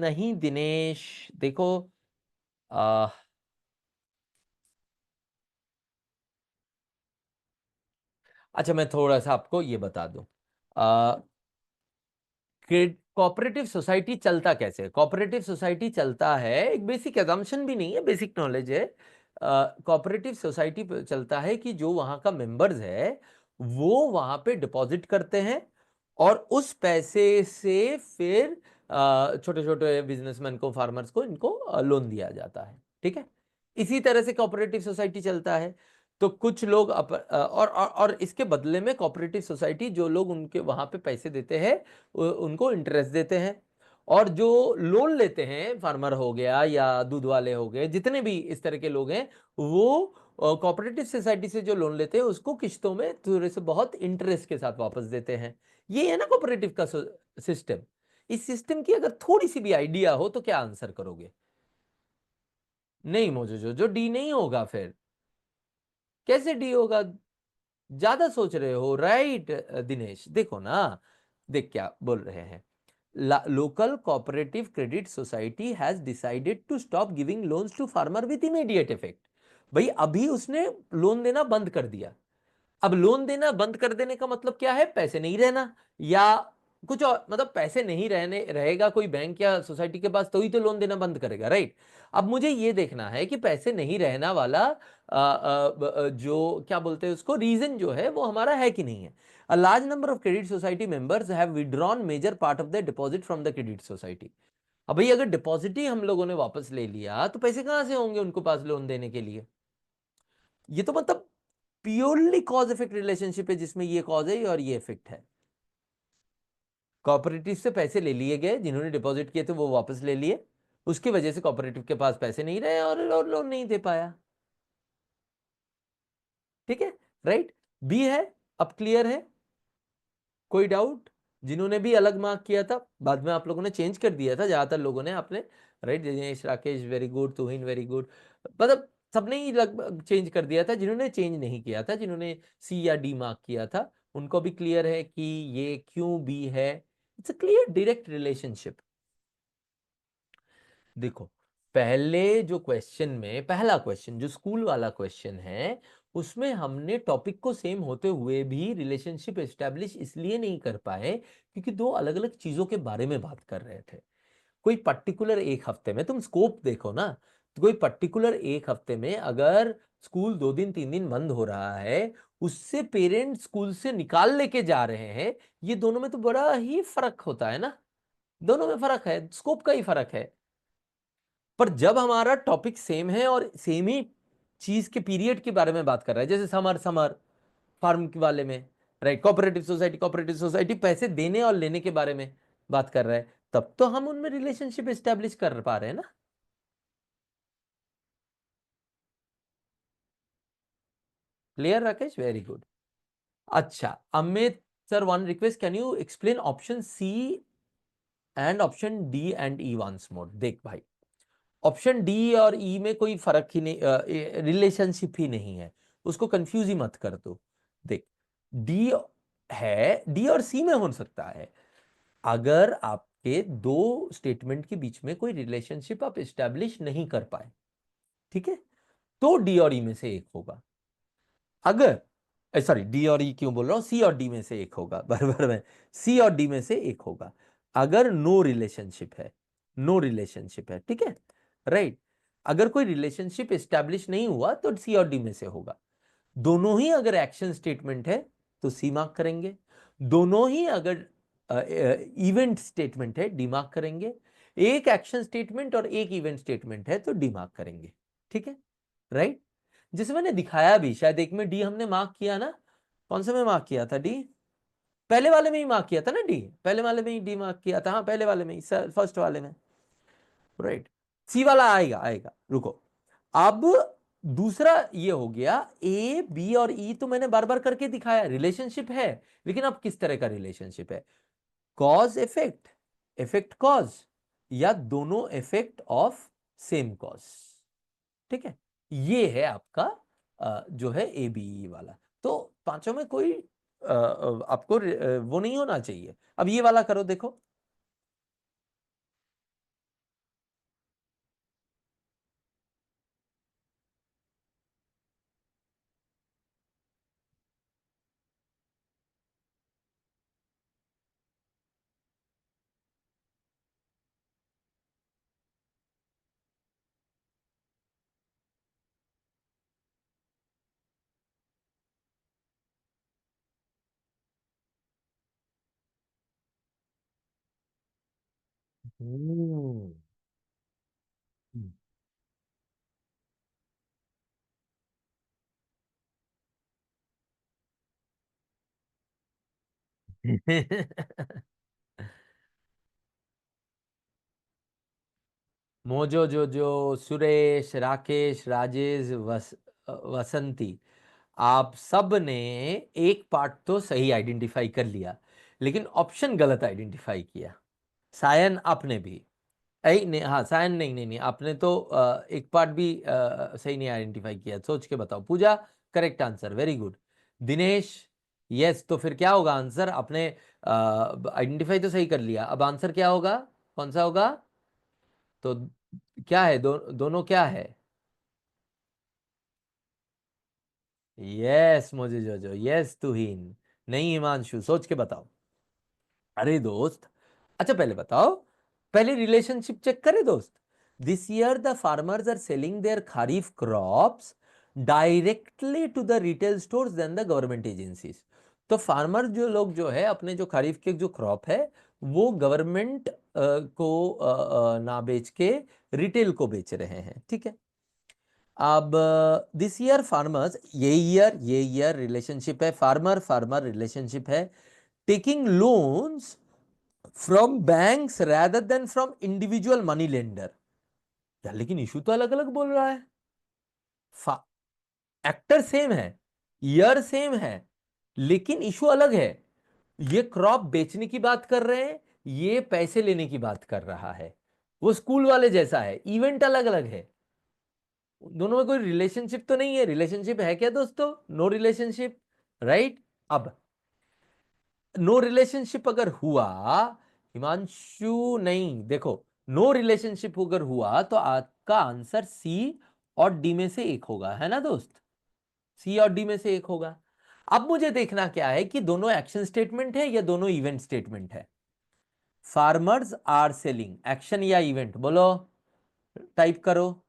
नहीं दिनेश, देखो आ, अच्छा मैं थोड़ा सा आपको ये बता दूं। कोऑपरेटिव सोसाइटी चलता कैसे? कोऑपरेटिव सोसाइटी चलता है, एक बेसिक एजम्पशन भी नहीं है, बेसिक नॉलेज है। कोऑपरेटिव सोसाइटी चलता है कि जो वहां का मेंबर्स है वो वहां पे डिपॉजिट करते हैं और उस पैसे से फिर छोटे छोटे बिजनेसमैन को, फार्मर्स को, इनको लोन दिया जाता है। ठीक है, इसी तरह से कोऑपरेटिव सोसाइटी चलता है। तो कुछ लोग और इसके बदले में कोऑपरेटिव सोसाइटी जो लोग उनके वहां पे पैसे देते हैं उनको इंटरेस्ट देते हैं, और जो लोन लेते हैं, फार्मर हो गया या दूध वाले हो गए, जितने भी इस तरह के लोग हैं, वो कोऑपरेटिव सोसाइटी से जो लोन लेते हैं उसको किश्तों में थोड़े से बहुत इंटरेस्ट के साथ वापस देते हैं। ये है ना कोऑपरेटिव का सिस्टम। इस सिस्टम की अगर थोड़ी सी भी आइडिया हो तो क्या आंसर करोगे? नहीं मोजो, जो डी नहीं होगा फिर कैसे डी होगा? ज्यादा सोच रहे हो, राइट? दिनेश देखो ना, देख क्या बोल रहे हैं। Local cooperative credit society has decided to stop giving loans to farmer with immediate effect. भाई अभी उसने लोन देना बंद कर दिया। अब लोन देना बंद कर देने का मतलब क्या है? पैसे नहीं रहना, या कुछ और, मतलब पैसे नहीं रहने रहेगा कोई बैंक या सोसाइटी के पास तो ही तो लोन देना बंद करेगा, राइट? अब मुझे ये देखना है कि पैसे नहीं रहना वाला जो क्या बोलते हैं उसको, रीजन जो है वो हमारा है कि नहीं है। A large number of credit society members have withdrawn major part of the deposit from the credit society. अब भाई अगर डिपॉजिट ही हम लोगों ने वापस ले लिया तो पैसे कहां से होंगे उनको पास लोन देने के लिए? ये तो मतलब प्योरली कॉज इफेक्ट रिलेशनशिप है जिसमें ये कॉज है और ये इफेक्ट है। कोऑपरेटिव से पैसे ले लिए गए, जिन्होंने डिपॉजिट किए थे वो वापस ले लिए, उसकी वजह से कोऑपरेटिव के पास पैसे नहीं रहे और लोन नहीं दे पाया। ठीक है, राइट। बी है, अब क्लियर है, कोई डाउट? जिन्होंने भी अलग मार्क किया था, बाद में आप लोगों ने चेंज कर दिया था, ज्यादातर लोगों ने आपने, right, Dinesh, Rakesh very good, Tuhin very good, मतलब सबने ही लगभग चेंज कर दिया था। जिन्होंने चेंज नहीं किया था, जिन्होंने सी या डी मार्क किया था, उनको भी क्लियर है कि ये क्यों बी है। It's a clear direct relationship. देखो, पहले जो क्वेश्चन में, पहला क्वेश्चन जो स्कूल वाला क्वेश्चन है, उसमें हमने टॉपिक को सेम होते हुए भी रिलेशनशिप एस्टेब्लिश इसलिए नहीं कर पाए क्योंकि दो अलग अलग चीजों के बारे में बात कर रहे थे। कोई पर्टिकुलर एक हफ्ते में, तुम स्कोप देखो ना, तो कोई पर्टिकुलर एक हफ्ते में अगर स्कूल 2 दिन 3 दिन बंद हो रहा है, उससे पेरेंट्स स्कूल से निकाल लेके जा रहे हैं, ये दोनों में तो बड़ा ही फर्क होता है ना, दोनों में फर्क है, स्कोप का ही फर्क है। पर जब हमारा टॉपिक सेम है और सेम ही चीज के पीरियड के बारे में बात कर रहा है, जैसे समर समर फार्म के वाले में, राइट, कोऑपरेटिव सोसाइटी पैसे देने और लेने के बारे में बात कर रहा है, तब तो हम उनमें रिलेशनशिप एस्टेब्लिश कर पा रहे हैं ना। Clear Rakesh, very good. अच्छा, Amit sir, one request, can you explain option C and option D and E once more. देख भाई, ऑप्शन डी और ई में कोई फर्क ही नहीं, रिलेशनशिप ही नहीं है, उसको कंफ्यूज ही मत कर दो। देख, डी है, डी और सी में हो सकता है, अगर आपके दो स्टेटमेंट के बीच में कोई रिलेशनशिप आप एस्टेब्लिश नहीं कर पाए, ठीक है, तो डी और ई में से एक होगा। अगर, सॉरी, डी और ई क्यों बोल रहा हूं, सी और डी में से एक होगा, बराबर में, सी और डी में से एक होगा। अगर नो रिलेशनशिप है, नो रिलेशनशिप है, ठीक है, राइट, अगर कोई रिलेशनशिप एस्टैब्लिश नहीं हुआ तो सी और डी में से होगा। दोनों ही अगर एक्शन स्टेटमेंट है तो सी मार्क करेंगे, दोनों ही अगर इवेंट स्टेटमेंट है डी मार्क करेंगे, एक एक्शन स्टेटमेंट और एक इवेंट स्टेटमेंट है तो डी मार्क करेंगे, ठीक है, राइट। जिसे मैंने दिखाया भी, शायद एक में डी हमने मार्क किया ना, कौन से में मार्क किया था डी? पहले वाले में ही मार्क किया था ना डी, पहले वाले में ही डी मार्क किया था, हाँ पहले वाले में ही, फर्स्ट वाले में, राइट। सी वाला आएगा, आएगा, रुको। अब दूसरा ये हो गया, ए बी और ई तो मैंने बार बार करके दिखाया, रिलेशनशिप है, लेकिन अब किस तरह का रिलेशनशिप है, कॉज इफेक्ट, इफेक्ट कॉज, या दोनों इफेक्ट ऑफ सेम कॉज, ठीक है, ये है आपका जो है ए बी वाला। तो पांचों में कोई आपको वो नहीं होना चाहिए। अब ये वाला करो, देखो। हम्म। मोजो जोजो, सुरेश, राकेश, राजेश, वसंती, आप सब ने एक पार्ट तो सही आइडेंटिफाई कर लिया, लेकिन ऑप्शन गलत आइडेंटिफाई किया। सायन आपने भी, नहीं, हाँ सायन, नहीं नहीं नहीं, आपने तो एक पार्ट भी सही नहीं आइडेंटिफाई किया, सोच के बताओ। Puja, correct answer, very good. Dinesh, yes, तो फिर क्या होगा आंसर, आपने आइडेंटिफाई तो सही कर लिया, अब आंसर क्या होगा, कौन सा होगा? तो क्या है, दोनों क्या है? यस मुझे जो जो, यस तुहीन, नहीं हिमांशु, सोच के बताओ। अरे दोस्त, अच्छा पहले बताओ, पहले रिलेशनशिप चेक करे दोस्त। This year the farmers are selling their kharif crops directly to the retail stores then the government agencies. तो फार्मर जो लोग जो है अपने जो खरीफ के जो क्रॉप है, वो गवर्नमेंट को ना बेच के रिटेल को बेच रहे हैं, ठीक है। अब दिस ईयर फार्मर्स, ये ईयर रिलेशनशिप है, फार्मर फार्मर रिलेशनशिप है, taking loans from banks rather than from individual money lender. यार लेकिन इशू तो अलग अलग बोल रहा है, एक्टर सेम है, ईयर सेम है लेकिन इशू अलग है। ये क्रॉप बेचने की बात कर रहे हैं, ये पैसे लेने की बात कर रहा है। वो स्कूल वाले जैसा है, इवेंट अलग अलग है। दोनों में कोई रिलेशनशिप तो नहीं है। रिलेशनशिप है क्या दोस्तों? No relationship, right. अब नो रिलेशनशिप अगर हुआ, हिमांशु, नहीं देखो, नो रिलेशनशिप अगर हुआ तो आपका आंसर सी और डी में से एक होगा, है ना दोस्त? सी और डी में से एक होगा। अब मुझे देखना क्या है कि दोनों एक्शन स्टेटमेंट है या दोनों इवेंट स्टेटमेंट है। फार्मर्स आर सेलिंग, एक्शन या इवेंट बोलो, टाइप करो।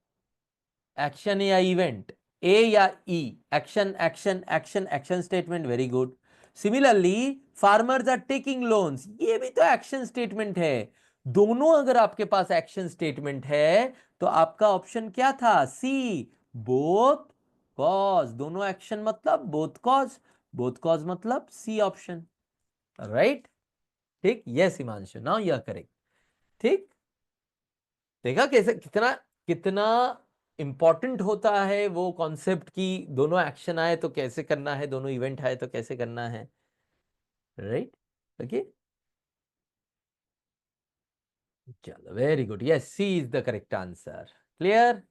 एक्शन या इवेंट, ए या E? Action action action, action statement, very good. Similarly farmers are taking loans, ये भी तो एक्शन स्टेटमेंट है। दोनों अगर आपके पास एक्शन स्टेटमेंट है तो आपका ऑप्शन क्या था? C, both cause. दोनों एक्शन मतलब बोथ कॉज, बोथ कॉज मतलब सी ऑप्शन, राइट। ठीक, yes Himanshu, now you are correct. ठीक, देखा कैसे, कितना कितना इंपॉर्टेंट होता है वो कॉन्सेप्ट की, दोनों एक्शन आए तो कैसे करना है, दोनों इवेंट आए तो कैसे करना है, राइट। ओके, चलो very good, yes C is the correct answer. Clear?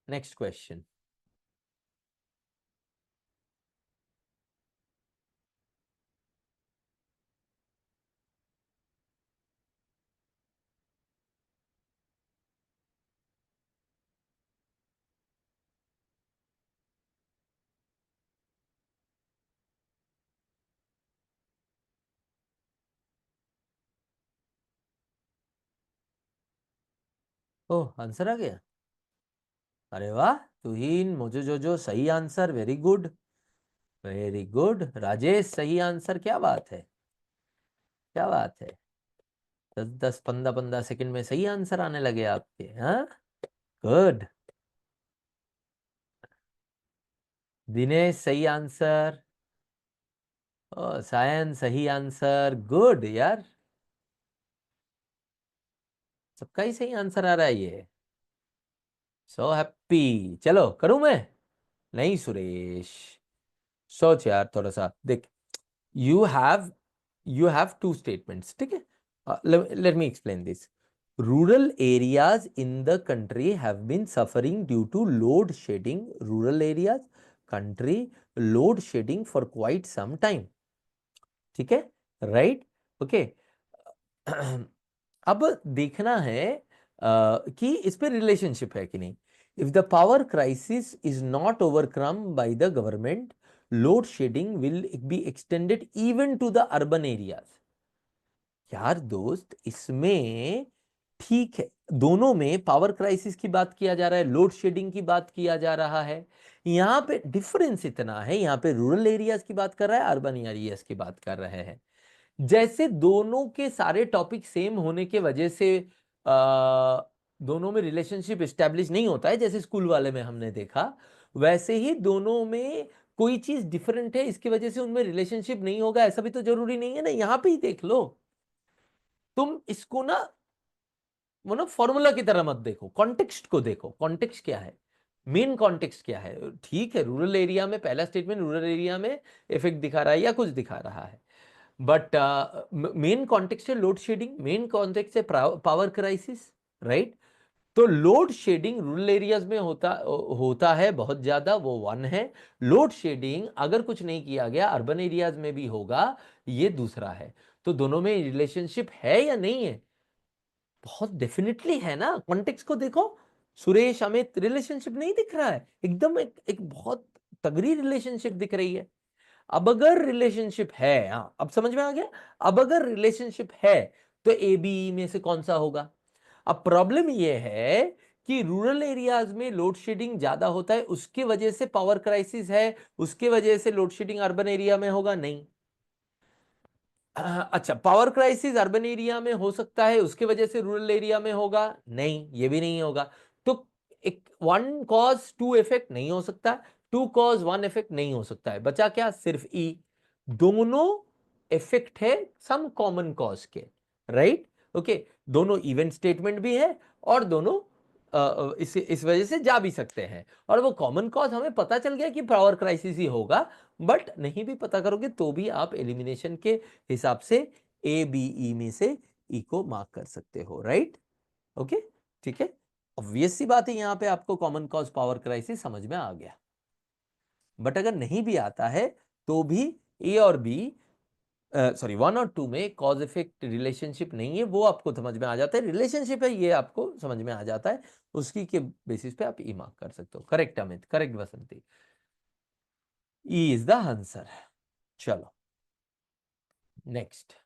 Next question. Oh, answer आ गया। अरे वाह, तुहीन मोजो जोजो सही answer, very good, very good. Rajesh सही आंसर, क्या बात है, क्या बात है। 10 10 15 15 सेकंड में सही आंसर आने लगे आपके, हाँ, गुड। दिनेश सही आंसर, सायन सही आंसर, गुड यार, सबका ही सही आंसर आ रहा है ये, सो हैप्पी। चलो करूं मैं? नहीं सुरेश, सोच यार थोड़ा सा, देख, you have you have two statements, ठीक है। Let me explain this. Rural areas in the country have been suffering due to load shedding, rural areas, country, load shedding for quite some time, ठीक है, right, okay. अब देखना है कि इस पे रिलेशनशिप है कि नहीं। If the power crisis is not overcome by the government, load shedding will be extended even to the urban areas. यार दोस्त, इसमें ठीक है, दोनों में पावर क्राइसिस की बात किया जा रहा है, लोड शेडिंग की बात किया जा रहा है। यहां पे डिफरेंस इतना है, यहां पे रूरल एरियाज की बात कर रहा है, अर्बन एरियाज की बात कर रहे हैं। जैसे दोनों के सारे टॉपिक सेम होने के वजह से दोनों में रिलेशनशिप एस्टेब्लिश नहीं होता है, जैसे स्कूल वाले में हमने देखा, वैसे ही दोनों में कोई चीज डिफरेंट है इसकी वजह से उनमें रिलेशनशिप नहीं होगा, ऐसा भी तो जरूरी नहीं है ना। यहां पे ही देख लो, तुम इसको ना वो ना फॉर्मूला की तरह मत देखो, कॉन्टेक्स्ट को देखो, कॉन्टेक्स्ट क्या है, मेन कॉन्टेक्स्ट क्या है। ठीक है, रूरल एरिया में पहला स्टेटमेंट रूरल एरिया में इफेक्ट दिखा रहा है या कुछ दिखा रहा है, बट मेन कॉन्टेक्स्ट है लोड शेडिंग, मेन कॉन्टेक्स्ट है पावर क्राइसिस, राइट। तो लोड शेडिंग रूरल एरियाज में होता है बहुत ज्यादा, वो वन है। लोड शेडिंग अगर कुछ नहीं किया गया अर्बन एरियाज में भी होगा, ये दूसरा है। तो दोनों में रिलेशनशिप है या नहीं है? बहुत डेफिनेटली है ना, कॉन्टेक्स्ट को देखो। सुरेश अमित, रिलेशनशिप नहीं दिख रहा है? एकदम एक बहुत तगड़ी रिलेशनशिप दिख रही है। अब अगर रिलेशनशिप है, हाँ अब समझ में आ गया। अब अगर रिलेशनशिप है तो ए बी में से कौन सा होगा? अब प्रॉब्लम यह है कि रूरल एरियाज में लोड शेडिंग ज्यादा होता है, उसके वजह से पावर क्राइसिस है, उसके वजह से लोड शेडिंग अर्बन एरिया में होगा नहीं। अच्छा, पावर क्राइसिस अर्बन एरिया में हो सकता है, उसके वजह से रूरल एरिया में होगा नहीं, ये भी नहीं होगा। तो एक वन कॉज टू इफेक्ट नहीं हो सकता, टू कॉज वन इफेक्ट नहीं हो सकता है, बचा क्या? सिर्फ ई। दोनों इफेक्ट है सम कॉमन कॉज के, राइट, ओके। दोनों इवेंट स्टेटमेंट भी है और दोनों इस वजह से जा भी सकते हैं, और वो कॉमन कॉज हमें पता चल गया कि पावर क्राइसिस ही होगा, बट नहीं भी पता करोगे तो भी आप एलिमिनेशन के हिसाब से ए बी ई में से ई को मार्क कर सकते हो, राइट? ओके, ठीक है। ऑब्वियस सी बात है, यहां पे आपको कॉमन कॉज पावर क्राइसिस समझ में आ गया। बट अगर नहीं भी आता है तो भी ए और बी, सॉरी 1 और 2 में कॉज इफेक्ट रिलेशनशिप नहीं है, वो आपको समझ में आ जाता है। रिलेशनशिप है ये आपको समझ में आ जाता है, उसकी के बेसिस पे आप ई मार्क कर सकते हो। Correct Amit, correct Basanti, E is the answer. चलो नेक्स्ट।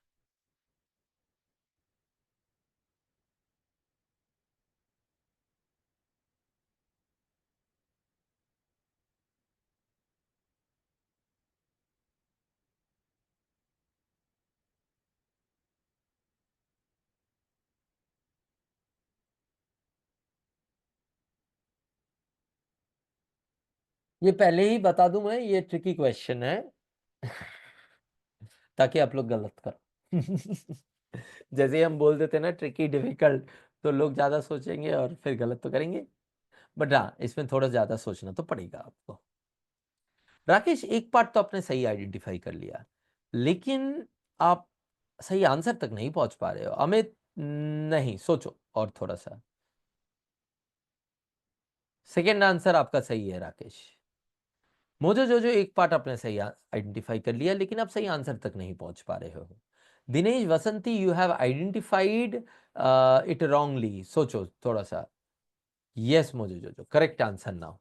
ये पहले ही बता दूं मैं, ये ट्रिकी क्वेश्चन है ताकि आप लोग गलत करो जैसे ही हम बोल देते ना ट्रिकी डिफिकल्ट, तो लोग ज्यादा सोचेंगे और फिर गलत तो करेंगे। बट हाँ, इसमें थोड़ा ज्यादा सोचना तो पड़ेगा आपको। राकेश, एक पार्ट तो आपने सही आइडेंटिफाई कर लिया, लेकिन आप सही आंसर तक नहीं पहुंच पा रहे हो। अमित, नहीं, सोचो और थोड़ा सा। सेकेंड आंसर आपका सही है राकेश। मोजो जो एक पार्ट आपने सही आइडेंटिफाई कर लिया, लेकिन आप सही आंसर तक नहीं पहुंच पा रहे हो। Dinesh Vasanti, you have identified it wrongly. सोचो थोड़ा सा। यस मोजो जो करेक्ट आंसर नाउ।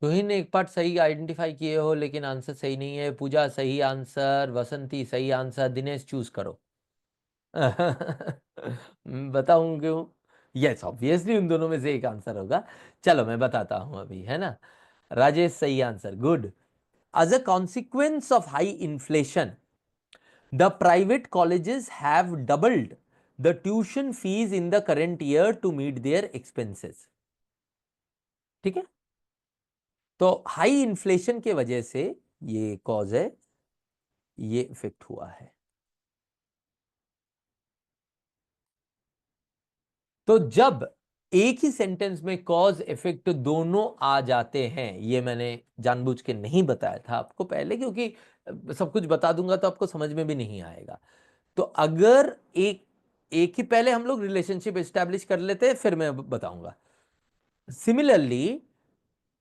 तुहिन एक पार्ट सही आइडेंटिफाई किए हो, लेकिन आंसर सही नहीं है। पूजा सही आंसर, वसंती सही आंसर, दिनेश चूज करो बताऊं क्यों? यस, ऑब्वियसली उन दोनों में से एक आंसर होगा। चलो मैं बताता हूं अभी, है ना। राजेश सही answer, good. As a consequence of high inflation, the private colleges have doubled the tuition fees in the current year to meet their expenses. ठीक है, तो हाई इन्फ्लेशन के वजह से ये कॉज है, ये इफेक्ट हुआ है। तो जब एक ही सेंटेंस में कॉज इफेक्ट दोनों आ जाते हैं, ये मैंने जानबूझ के नहीं बताया था आपको पहले, क्योंकि सब कुछ बता दूंगा तो आपको समझ में भी नहीं आएगा। तो अगर एक एक ही पहले हम लोग रिलेशनशिप एस्टैब्लिश कर लेते हैं, फिर मैं बताऊंगा। Similarly,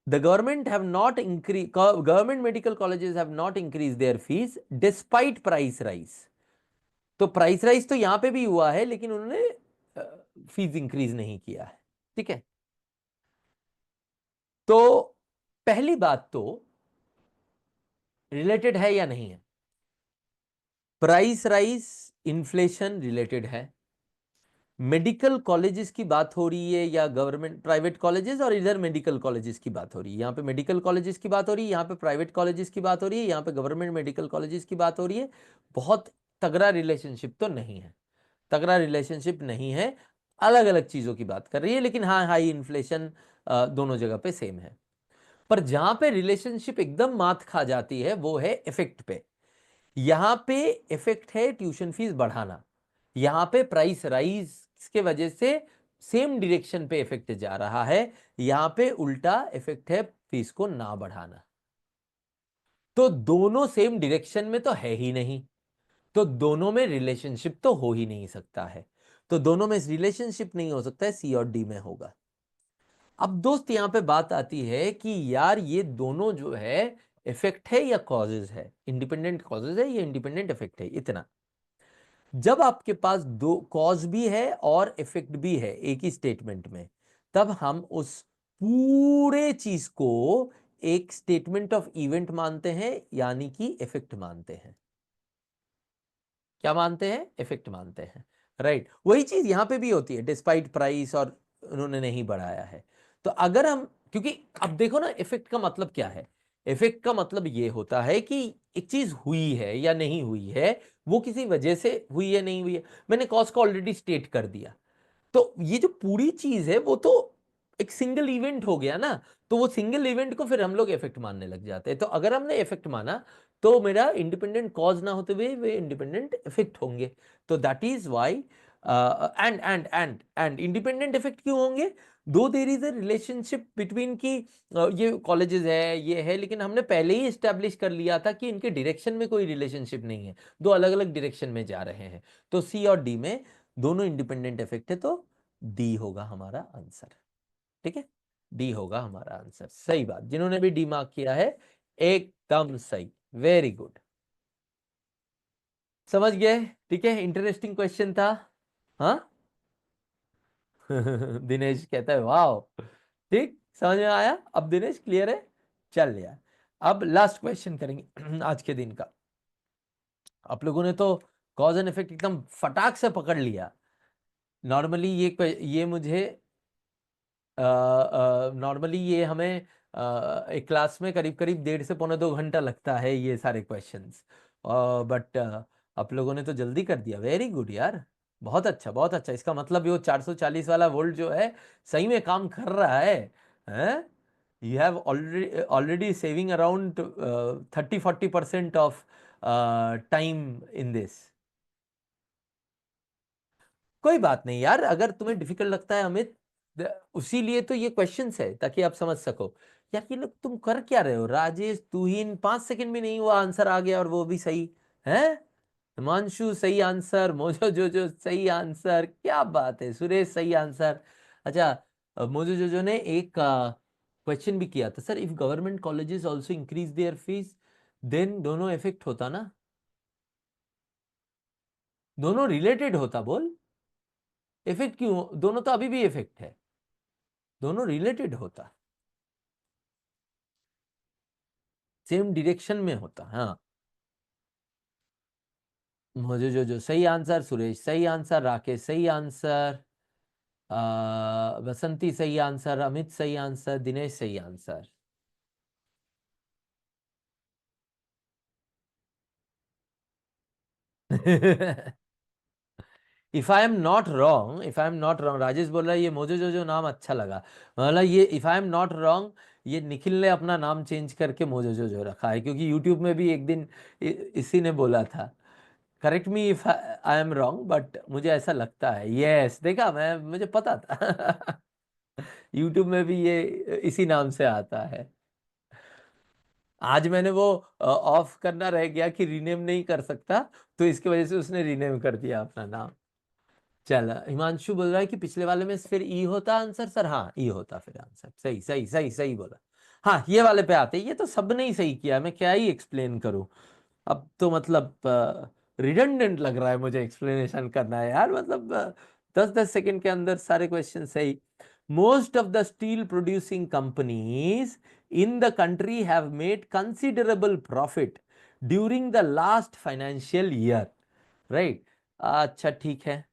the government have not increased, government medical colleges have not increased their fees despite price rise। तो प्राइस राइज तो यहां पे भी हुआ है, लेकिन उन्होंने फीस इंक्रीज नहीं किया है। ठीक है, तो पहली बात तो रिलेटेड है या नहीं है? प्राइस राइज इन्फ्लेशन रिलेटेड है। मेडिकल कॉलेजेस की बात हो रही है या गवर्नमेंट प्राइवेट कॉलेजेस, और इधर मेडिकल कॉलेजेस की बात हो रही है। यहाँ पे मेडिकल कॉलेजेस की बात हो रही है, यहाँ पे प्राइवेट कॉलेजेस की बात हो रही है, यहाँ पे गवर्नमेंट मेडिकल कॉलेजेस की बात हो रही है। बहुत तगड़ा रिलेशनशिप तो नहीं है, तगड़ा रिलेशनशिप नहीं है। अलग अलग चीजों की बात कर रही है, लेकिन हाँ, हाई इन्फ्लेशन दोनों जगह पे सेम है। पर जहां पे रिलेशनशिप एकदम मात खा जाती है वो है इफेक्ट पे। यहां पे इफेक्ट है ट्यूशन फीस बढ़ाना, यहां पे प्राइस राइज की वजह से सेम डायरेक्शन पे इफेक्ट जा रहा है, यहां पे उल्टा इफेक्ट है फीस को ना बढ़ाना। तो दोनों सेम डायरेक्शन में तो है ही नहीं, तो दोनों में रिलेशनशिप तो हो ही नहीं सकता है। तो दोनों में रिलेशनशिप नहीं हो सकता है, सी और डी में होगा। अब दोस्त यहां पे बात आती है कि यार ये दोनों जो है इफेक्ट है या कॉजेज है, इंडिपेंडेंट कॉजेज है या इंडिपेंडेंट इफेक्ट है। इतना, जब आपके पास दो कॉज भी है और इफेक्ट भी है एक ही स्टेटमेंट में, तब हम उस पूरे चीज को एक स्टेटमेंट ऑफ इवेंट मानते हैं, यानी कि इफेक्ट मानते हैं। क्या मानते हैं? इफेक्ट मानते हैं, राइट। वही चीज यहाँ पे भी होती है, डिस्पाइट प्राइस और उन्होंने नहीं बढ़ाया है। तो अगर हम, क्योंकि अब देखो ना, इफेक्ट का मतलब क्या है? इफेक्ट का मतलब ये होता है कि एक चीज हुई है या नहीं हुई है, वो किसी वजह से हुई है नहीं हुई है। मैंने कॉज को ऑलरेडी स्टेट कर दिया, तो ये जो पूरी चीज है वो तो एक सिंगल इवेंट हो गया ना, तो वो सिंगल इवेंट को फिर हम लोग इफेक्ट मानने लग जाते हैं। तो अगर हमने इफेक्ट माना तो मेरा इंडिपेंडेंट कॉज ना होते हुए वे इंडिपेंडेंट इफेक्ट होंगे। तो that is why and independent effect क्यों होंगे? Though there is a relationship between की ये कॉलेजेस है, ये है, लेकिन हमने पहले ही स्टैब्लिश कर लिया था कि इनके डायरेक्शन में कोई रिलेशनशिप नहीं है, दो अलग अलग डायरेक्शन में जा रहे हैं। तो सी और डी में दोनों इंडिपेंडेंट इफेक्ट है, तो डी होगा हमारा आंसर। ठीक है, डी होगा हमारा आंसर। सही बात, जिन्होंने भी डी मार्क किया है एकदम सही, वेरी गुड, समझ गए। ठीक है, इंटरेस्टिंग क्वेश्चन था। हाँ दिनेश कहता है वाह, ठीक, समझ में आया अब दिनेश, क्लियर है? चल यार, अब लास्ट क्वेश्चन करेंगे आज के दिन का। आप लोगों ने तो कॉज एंड इफेक्ट एकदम फटाक से पकड़ लिया। नॉर्मली ये मुझे नॉर्मली ये हमें एक क्लास में करीब करीब 1.5 से 1.25 घंटा लगता है ये सारे क्वेश्चंस, बट आप लोगों ने तो जल्दी कर दिया, वेरी गुड यार, बहुत अच्छा बहुत अच्छा। इसका मतलब ये 440 वाला वोल्ट जो है सही में काम कर रहा है, हैं? You have already already saving around 30-40% of time in this. कोई बात नहीं यार, अगर तुम्हें डिफिकल्ट लगता है अमित, उसी लिए तो ये क्वेश्चंस है ताकि आप समझ सको। यार ये लोग तुम कर क्या रहे हो? राजेश तू ही इन 5 सेकंड में नहीं हुआ आंसर आ गया, और वो भी सही है। हिमांशु सही आंसर, मोजो जो सही आंसर, क्या बात है, सुरेश सही आंसर। अच्छा, मोजो जो ने एक क्वेश्चन भी किया था, sir if government colleges also increase their fees then दोनों इफेक्ट होता ना? दोनों रिलेटेड होता बोल, इफेक्ट क्यों? दोनों तो अभी भी इफेक्ट है, दोनों रिलेटेड होता, सेम डायरेक्शन में होता। हाँ, मुझे जो सही आंसर, सुरेश सही आंसर, राकेश सही आंसर, बसंती सही आंसर, अमित सही आंसर, दिनेश सही answer. If I am not wrong, Rajesh बोल रहा है ये मुझे जो नाम अच्छा लगा, मतलब ये if I am not wrong, ये निखिल ने अपना नाम चेंज करके मोजो जो रखा है, क्योंकि यूट्यूब में भी एक दिन इसी ने बोला था। Correct me if I am wrong, but मुझे ऐसा लगता है, यस देखा, मैं मुझे पता था यूट्यूब में भी ये इसी नाम से आता है। आज मैंने वो ऑफ करना रह गया कि रीनेम नहीं कर सकता, तो इसकी वजह से उसने रीनेम कर दिया अपना नाम। चल, हिमांशु बोल रहा है कि पिछले वाले में फिर ई होता आंसर, सर हाँ ई होता फिर आंसर, सही सही सही सही बोला। हाँ, ये वाले पे आते, ये तो सबने ही सही किया, मैं क्या ही एक्सप्लेन करूं। अब तो मतलब रिडंडेंट लग रहा है मुझे एक्सप्लेनेशन करना है यार, मतलब 10-10 सेकंड के अंदर सारे क्वेश्चन सही। Most of the steel producing companies in the country have made considerable profit during the last financial year, right? अच्छा ठीक है,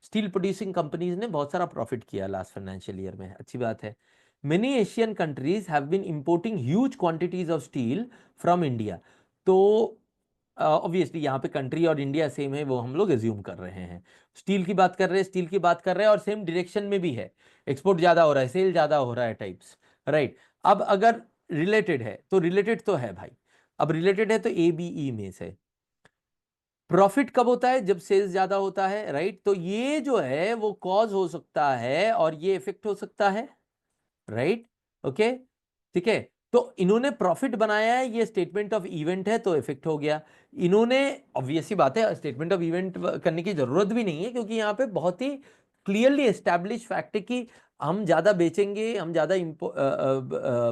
स्टील प्रोड्यूसिंग कंपनीज ने बहुत सारा प्रॉफिट किया लास्ट फाइनेंशियल ईयर में, अच्छी बात है। Many Asian countries have been importing huge quantities of steel from India. तो ऑब्वियसली यहाँ पे कंट्री और इंडिया सेम है, वो हम लोग एज्यूम कर रहे हैं। स्टील की बात कर रहे हैं, स्टील की बात कर रहे हैं, और सेम डायरेक्शन में भी है, एक्सपोर्ट ज्यादा हो रहा है, सेल ज्यादा हो रहा है टाइप्स, राइट। अब अगर रिलेटेड है तो रिलेटेड तो है भाई, अब रिलेटेड है तो ए बी ई में से प्रॉफिट कब होता है? जब सेल्स ज्यादा होता है, राइट। तो ये जो है वो कॉज हो सकता है और ये इफेक्ट हो सकता है, राइट, ओके, ठीक है। तो इन्होंने प्रॉफिट बनाया है, ये स्टेटमेंट ऑफ इवेंट है, तो इफेक्ट हो गया। इन्होंने, ऑब्वियस सी बात है, स्टेटमेंट ऑफ इवेंट करने की जरूरत भी नहीं है, क्योंकि यहाँ पे बहुत ही क्लियरली एस्टैब्लिश फैक्ट है कि हम ज्यादा बेचेंगे, हम ज्यादा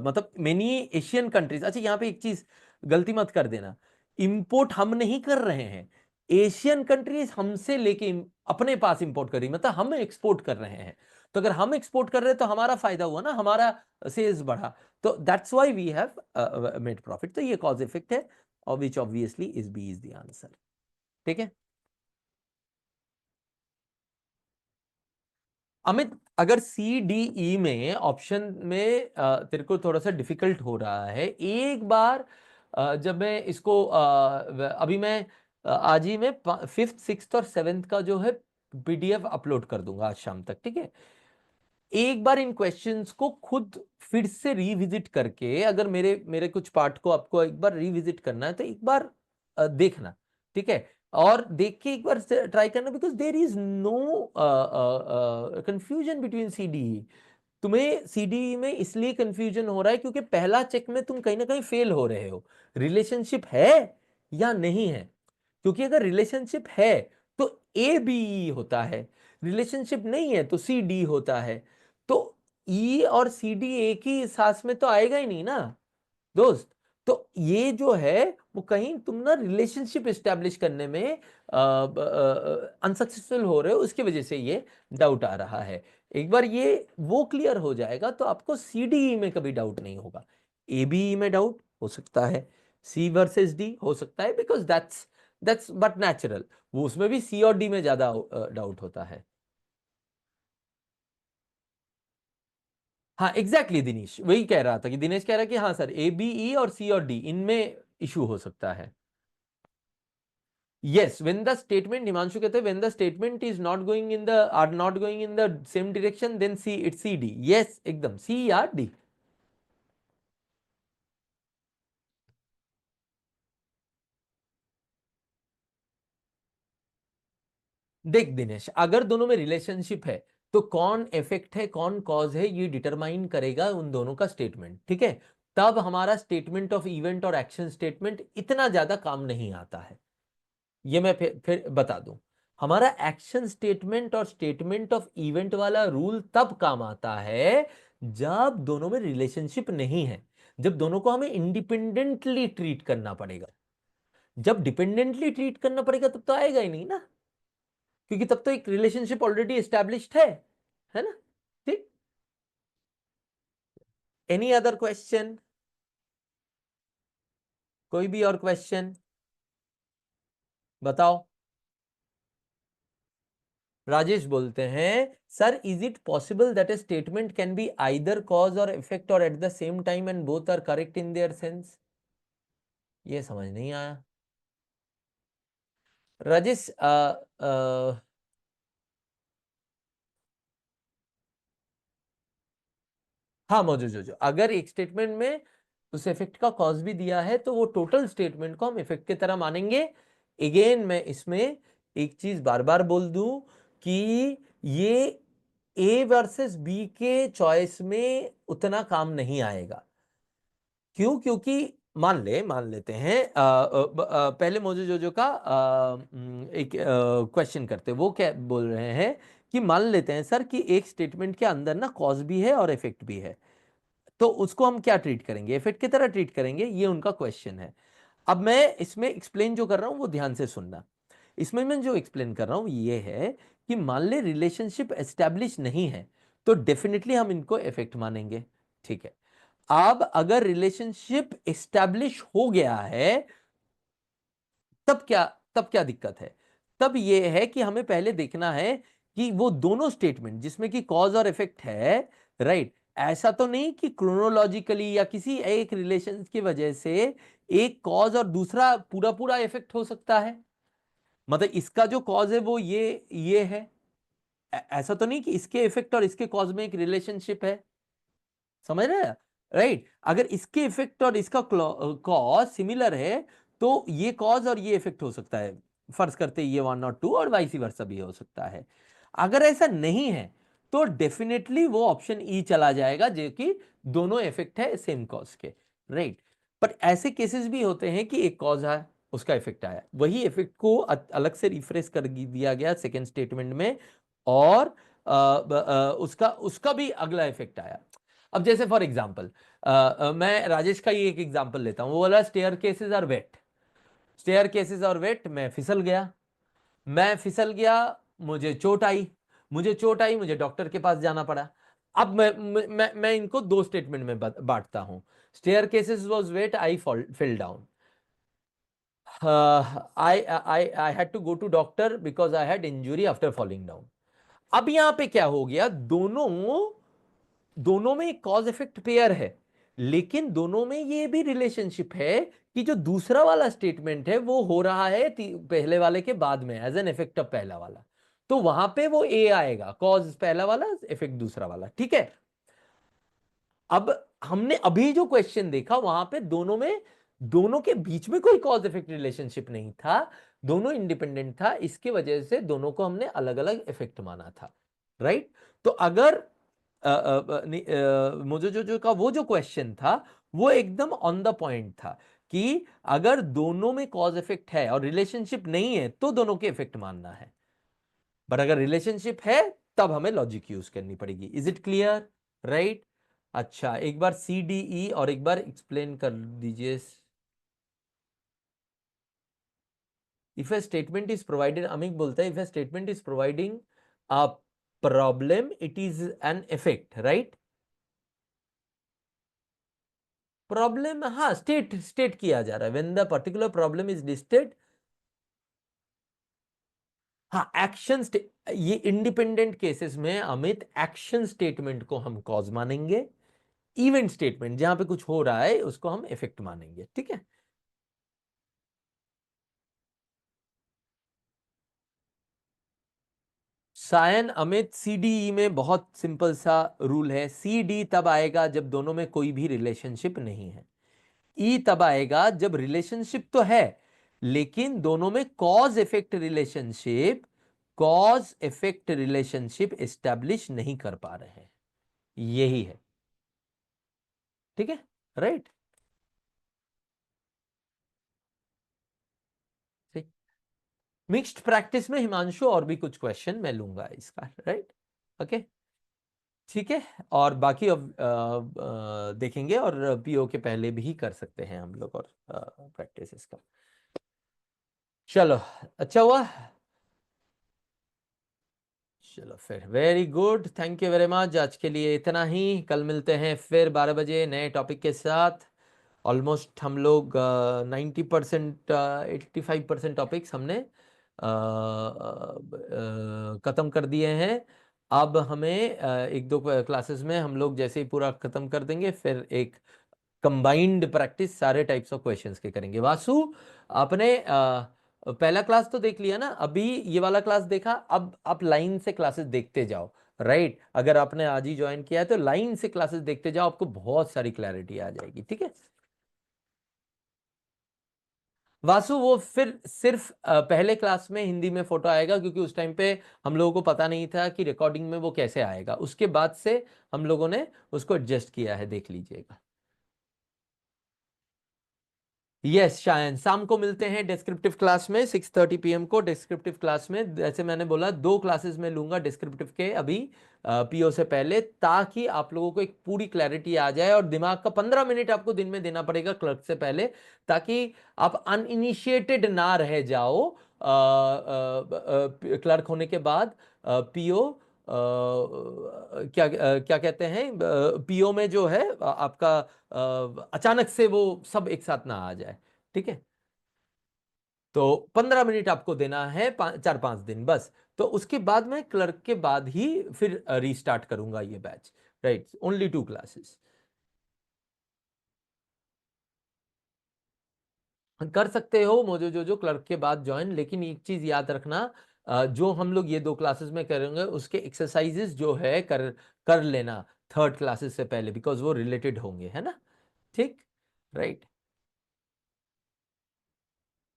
मतलब मेनी एशियन कंट्रीज। अच्छा, यहाँ पे एक चीज गलती मत कर देना, इंपोर्ट हम नहीं कर रहे हैं, एशियन कंट्रीज हमसे लेके अपने पास इंपोर्ट कर रही, मतलब हम एक्सपोर्ट कर रहे हैं। तो अगर हम एक्सपोर्ट कर रहे हैं तो हमारा फायदा हुआ ना, हमारा सेल्स बढ़ा, तो that's why we have made profit. तो ये कॉज इफेक्ट है, और which obviously is B is the answer. ठीक है, अमित, अगर सी डी ई में ऑप्शन में तेरे को थोड़ा सा डिफिकल्ट हो रहा है, एक बार जब मैं इसको अभी मैं आज ही में 5th 6th और 7th का जो है पीडीएफ अपलोड कर दूंगा आज शाम तक, ठीक है। एक बार इन क्वेश्चंस को खुद फिर से रिविजिट करके, अगर मेरे मेरे कुछ पार्ट को आपको एक बार रिविजिट करना है तो एक बार देखना, ठीक है। और देख के एक बार ट्राई करना, because there is no confusion between CDE. तुम्हें सीडीई में इसलिए कंफ्यूजन हो रहा है क्योंकि पहला चेक में तुम कहीं ना कहीं फेल हो रहे हो। रिलेशनशिप है या नहीं है? क्योंकि अगर रिलेशनशिप है तो ए बी होता है, रिलेशनशिप नहीं है तो सी डी होता है। तो ई और सी डी एक ही सांस में तो आएगा ही नहीं ना दोस्त। तो ये जो है वो कहीं तुम ना रिलेशनशिप एस्टेब्लिश करने में अनसक्सेसफुल हो रहे हो, उसकी वजह से ये डाउट आ रहा है। एक बार ये वो क्लियर हो जाएगा तो आपको सीडीई में कभी डाउट नहीं होगा। एबीई में डाउट हो सकता है, सी वर्सेस डी हो सकता है, बिकॉज दैट्स बट नेचुरल। वो उसमें भी सी और डी में ज्यादा डाउट होता है। हाँ एग्जैक्टली exactly, दिनेश वही कह रहा था कि दिनेश कह रहा है कि हाँ सर, ए बी ई और सी और डी इनमें इशू हो सकता है। Yes, when the statement, Himanshu कहते हैं when the statement is not going in the are not going in the same direction, then C it's C D. Yes, एकदम C या D। देख दिनेश, अगर दोनों में रिलेशनशिप है तो कौन इफेक्ट है कौन कॉज है ये डिटरमाइन करेगा उन दोनों का स्टेटमेंट, ठीक है। तब हमारा स्टेटमेंट ऑफ इवेंट और एक्शन स्टेटमेंट इतना ज्यादा काम नहीं आता है। ये मैं फिर बता दूं। हमारा एक्शन स्टेटमेंट और स्टेटमेंट ऑफ इवेंट वाला रूल तब काम आता है जब दोनों में रिलेशनशिप नहीं है, जब दोनों को हमें इंडिपेंडेंटली ट्रीट करना पड़ेगा। जब डिपेंडेंटली ट्रीट करना पड़ेगा तब तो आएगा ही नहीं ना, क्योंकि तब तो एक रिलेशनशिप ऑलरेडी एस्टैब्लिश्ड है ना। ठीक। Any other question? कोई भी और क्वेश्चन बताओ। राजेश बोलते हैं sir, is it possible that a statement can be either cause और इफेक्ट और at the same time and both are correct in their sense? ये समझ नहीं आया राजेश। हाँ मौजूद जो अगर एक स्टेटमेंट में उस इफेक्ट का कॉज भी दिया है तो वो टोटल स्टेटमेंट को हम इफेक्ट की तरह मानेंगे। अगेन मैं इसमें एक चीज बार बार बोल दूं कि ये ए वर्सेस बी के चॉइस में उतना काम नहीं आएगा। क्यों? क्योंकि मान लेते हैं पहले मोजो जोजो का एक क्वेश्चन करते हैं। वो क्या बोल रहे हैं कि मान लेते हैं सर कि एक स्टेटमेंट के अंदर ना कॉज भी है और इफेक्ट भी है, तो उसको हम क्या ट्रीट करेंगे? इफेक्ट की तरह ट्रीट करेंगे, ये उनका क्वेश्चन है। अब मैं इसमें एक्सप्लेन जो कर रहा हूं वो ध्यान से सुनना। इसमें मैं जो एक्सप्लेन कर रहा हूं ये है कि मान ले रिलेशनशिप एस्टैब्लिश नहीं है तो डेफिनेटली हम इनको इफेक्ट मानेंगे, ठीक है। अब अगर रिलेशनशिप एस्टैब्लिश हो गया है तब क्या, तब क्या दिक्कत है? तब यह है कि हमें पहले देखना है कि वो दोनों स्टेटमेंट जिसमें कि कॉज और इफेक्ट है, राइट, ऐसा तो नहीं कि क्रोनोलॉजिकली या किसी एक रिलेशन की वजह से एक कॉज और दूसरा पूरा पूरा इफेक्ट हो सकता है। मतलब इसका जो कॉज है वो ये है, ऐसा तो नहीं कि इसके इफेक्ट और इसके कॉज में एक रिलेशनशिप है। समझ रहे हैं? राइट। अगर इसके इफेक्ट और इसका कॉज सिमिलर है तो ये कॉज और ये इफेक्ट हो सकता है, फर्ज करते ये 1 और 2, और वाइस वर्सा भी हो सकता है। अगर ऐसा नहीं है तो डेफिनेटली वो ऑप्शन ई चला जाएगा जो कि दोनों इफेक्ट है सेम कॉज के, राइट। पर ऐसे केसेस भी होते हैं कि एक कॉज है उसका इफेक्ट आया, वही इफेक्ट को अलग से रिफ्रेश कर दिया गया सेकेंड स्टेटमेंट में, और उसका उसका भी अगला इफेक्ट आया। अब जैसे फॉर एग्जाम्पल मैं राजेश का ही एक एग्जाम्पल लेता हूं। वो बोला staircases are wet, staircases और वेट, मैं फिसल गया, मुझे चोट आई, मुझे डॉक्टर के पास जाना पड़ा। अब मैं इनको दो स्टेटमेंट में बांटता हूं। Staircases was wet, I fell down, I had to go to doctor because I had injury after falling down. अब यहां पे क्या हो गया, दोनों में कॉज इफेक्ट पेयर है, लेकिन दोनों में ये भी रिलेशनशिप है कि जो दूसरा वाला स्टेटमेंट है वो हो रहा है पहले वाले के बाद में, एज एन इफेक्ट ऑफ पहला वाला, तो वहां पे वो ए आएगा, कॉज पहला वाला, इफेक्ट दूसरा वाला, ठीक है। अब हमने अभी जो क्वेश्चन देखा वहां पे दोनों के बीच में कोई कॉज इफेक्ट रिलेशनशिप नहीं था, दोनों इंडिपेंडेंट था, इसके वजह से दोनों को हमने अलग अलग इफेक्ट माना था, राइट। तो अगर मुझे जो का वो जो क्वेश्चन था वो एकदम ऑन द पॉइंट था कि अगर दोनों में कॉज इफेक्ट है और रिलेशनशिप नहीं है तो दोनों के इफेक्ट मानना है, बट अगर रिलेशनशिप है तब हमें लॉजिक यूज करनी पड़ेगी। Is it clear, right? अच्छा, एक बार सी डी ई और एक बार एक्सप्लेन कर दीजिए। If A statement is provided, Amit बोलता है, if A statement is providing a problem it is an effect, right? Problem, हाँ, स्टेट किया जा रहा है, when the particular problem is listed. हाँ, एक्शन, ये इंडिपेंडेंट केसेस में अमित एक्शन स्टेटमेंट को हम कॉज मानेंगे, इवेंट स्टेटमेंट जहां पे कुछ हो रहा है उसको हम इफेक्ट मानेंगे, ठीक है। सायन अमित, सीडीई में बहुत सिंपल सा रूल है, सी डी तब आएगा जब दोनों में कोई भी रिलेशनशिप नहीं है, ई तब आएगा जब रिलेशनशिप तो है लेकिन दोनों में कॉज इफेक्ट रिलेशनशिप एस्टेब्लिश नहीं कर पा रहे हैं, यही है, ठीक है, राइट। मिक्स्ड प्रैक्टिस में हिमांशु और भी कुछ क्वेश्चन मैं लूंगा इसका, राइट, ओके, ठीक है। और बाकी अब देखेंगे, और पीओ के पहले भी कर सकते हैं हम लोग और प्रैक्टिस इसका। चलो, अच्छा हुआ, चलो फिर, very good, thank you very much, आज के लिए इतना ही, कल मिलते हैं फिर 12 बजे नए टॉपिक के साथ। ऑलमोस्ट हम लोग 90%, 85% टॉपिक्स हमने ख़त्म कर दिए हैं। अब हमें एक दो क्लासेस में हम लोग जैसे ही पूरा ख़त्म कर देंगे फिर एक कंबाइंड प्रैक्टिस सारे टाइप्स ऑफ क्वेश्चंस के करेंगे। वासु, आपने पहला क्लास तो देख लिया ना, अभी ये वाला क्लास देखा, अब आप लाइन से क्लासेस देखते जाओ, राइट? अगर आपने आज ही ज्वाइन किया है तो लाइन से क्लासेस देखते जाओ, आपको बहुत सारी क्लैरिटी आ जाएगी, ठीक है। वासु, वो फिर सिर्फ पहले क्लास में हिंदी में फोटो आएगा क्योंकि उस टाइम पे हम लोगों को पता नहीं था कि रिकॉर्डिंग में वो कैसे आएगा, उसके बाद से हम लोगों ने उसको एडजस्ट किया है, देख लीजिएगा। यस, शायन शाम को मिलते हैं डिस्क्रिप्टिव क्लास में 6:30 PM को। डिस्क्रिप्टिव क्लास में जैसे मैंने बोला 2 क्लासेस में लूंगा डिस्क्रिप्टिव के अभी पीओ से पहले, ताकि आप लोगों को एक पूरी क्लैरिटी आ जाए, और दिमाग का 15 मिनट आपको दिन में देना पड़ेगा क्लर्क से पहले, ताकि आप अनइनिशिएटेड ना रह जाओ क्लर्क होने के बाद। पीओ क्या क्या कहते हैं, पीओ में जो है आपका अचानक से वो सब एक साथ ना आ जाए, ठीक है। तो 15 मिनट आपको देना है, 4-5 दिन बस। तो उसके बाद मैं क्लर्क के बाद ही फिर रीस्टार्ट करूंगा ये बैच, राइट, ओनली 2 क्लासेस। कर सकते हो मुझे जो क्लर्क के बाद ज्वाइन, लेकिन एक चीज याद रखना, जो हम लोग ये 2 क्लासेस में करेंगे उसके एक्सरसाइजेस जो है कर कर लेना थर्ड क्लासेस से पहले, बिकॉज वो रिलेटेड होंगे, है ना, ठीक, राइट।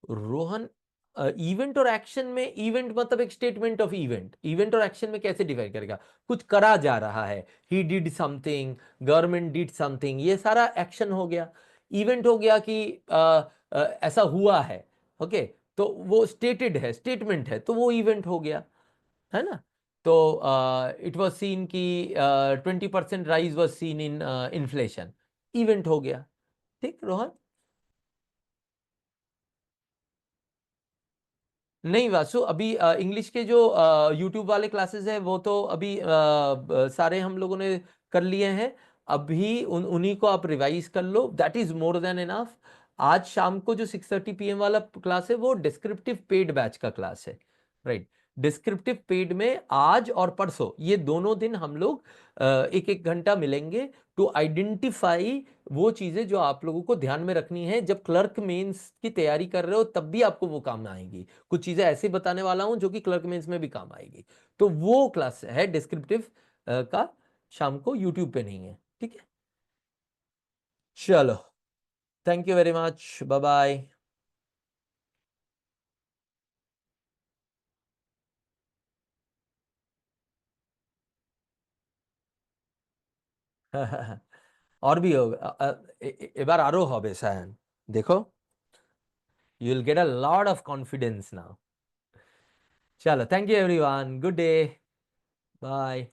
रोहन, इवेंट और एक्शन में, इवेंट मतलब एक स्टेटमेंट ऑफ इवेंट, इवेंट और एक्शन में कैसे डिवाइड करेगा? कुछ करा जा रहा है, he did something, government did something, ये सारा एक्शन हो गया। इवेंट हो गया कि ऐसा हुआ है, ओके, तो वो स्टेटेड है, स्टेटमेंट है, तो वो इवेंट हो गया, है ना। तो इट वॉज सीन की 20% rise was seen in inflation, event हो गया, ठीक रोहन। नहीं वासु, अभी इंग्लिश के जो यूट्यूब वाले क्लासेस हैं वो तो अभी सारे हम लोगों ने कर लिए हैं, अभी उन्हीं को आप रिवाइज कर लो, that is more than enough. आज शाम को जो 6:30 PM वाला क्लास है वो डिस्क्रिप्टिव पेड बैच का क्लास है, राइट। डिस्क्रिप्टिव पेड में आज और परसों ये दोनों दिन हम लोग एक एक घंटा मिलेंगे टू आइडेंटिफाई वो चीजें जो आप लोगों को ध्यान में रखनी है जब क्लर्क मेंस की तैयारी कर रहे हो, तब भी आपको वो काम आएगी। कुछ चीजें ऐसे बताने वाला हूं जो कि क्लर्क मेंस में भी काम आएगी। तो वो क्लास है डिस्क्रिप्टिव का, शाम को यूट्यूब पे नहीं है, ठीक है। चलो, thank you very much, bye bye. और भी होगा, এবার আরো হবে সায়ন, देखो, you will get a lot of confidence now। चलो, thank you everyone, good day, bye.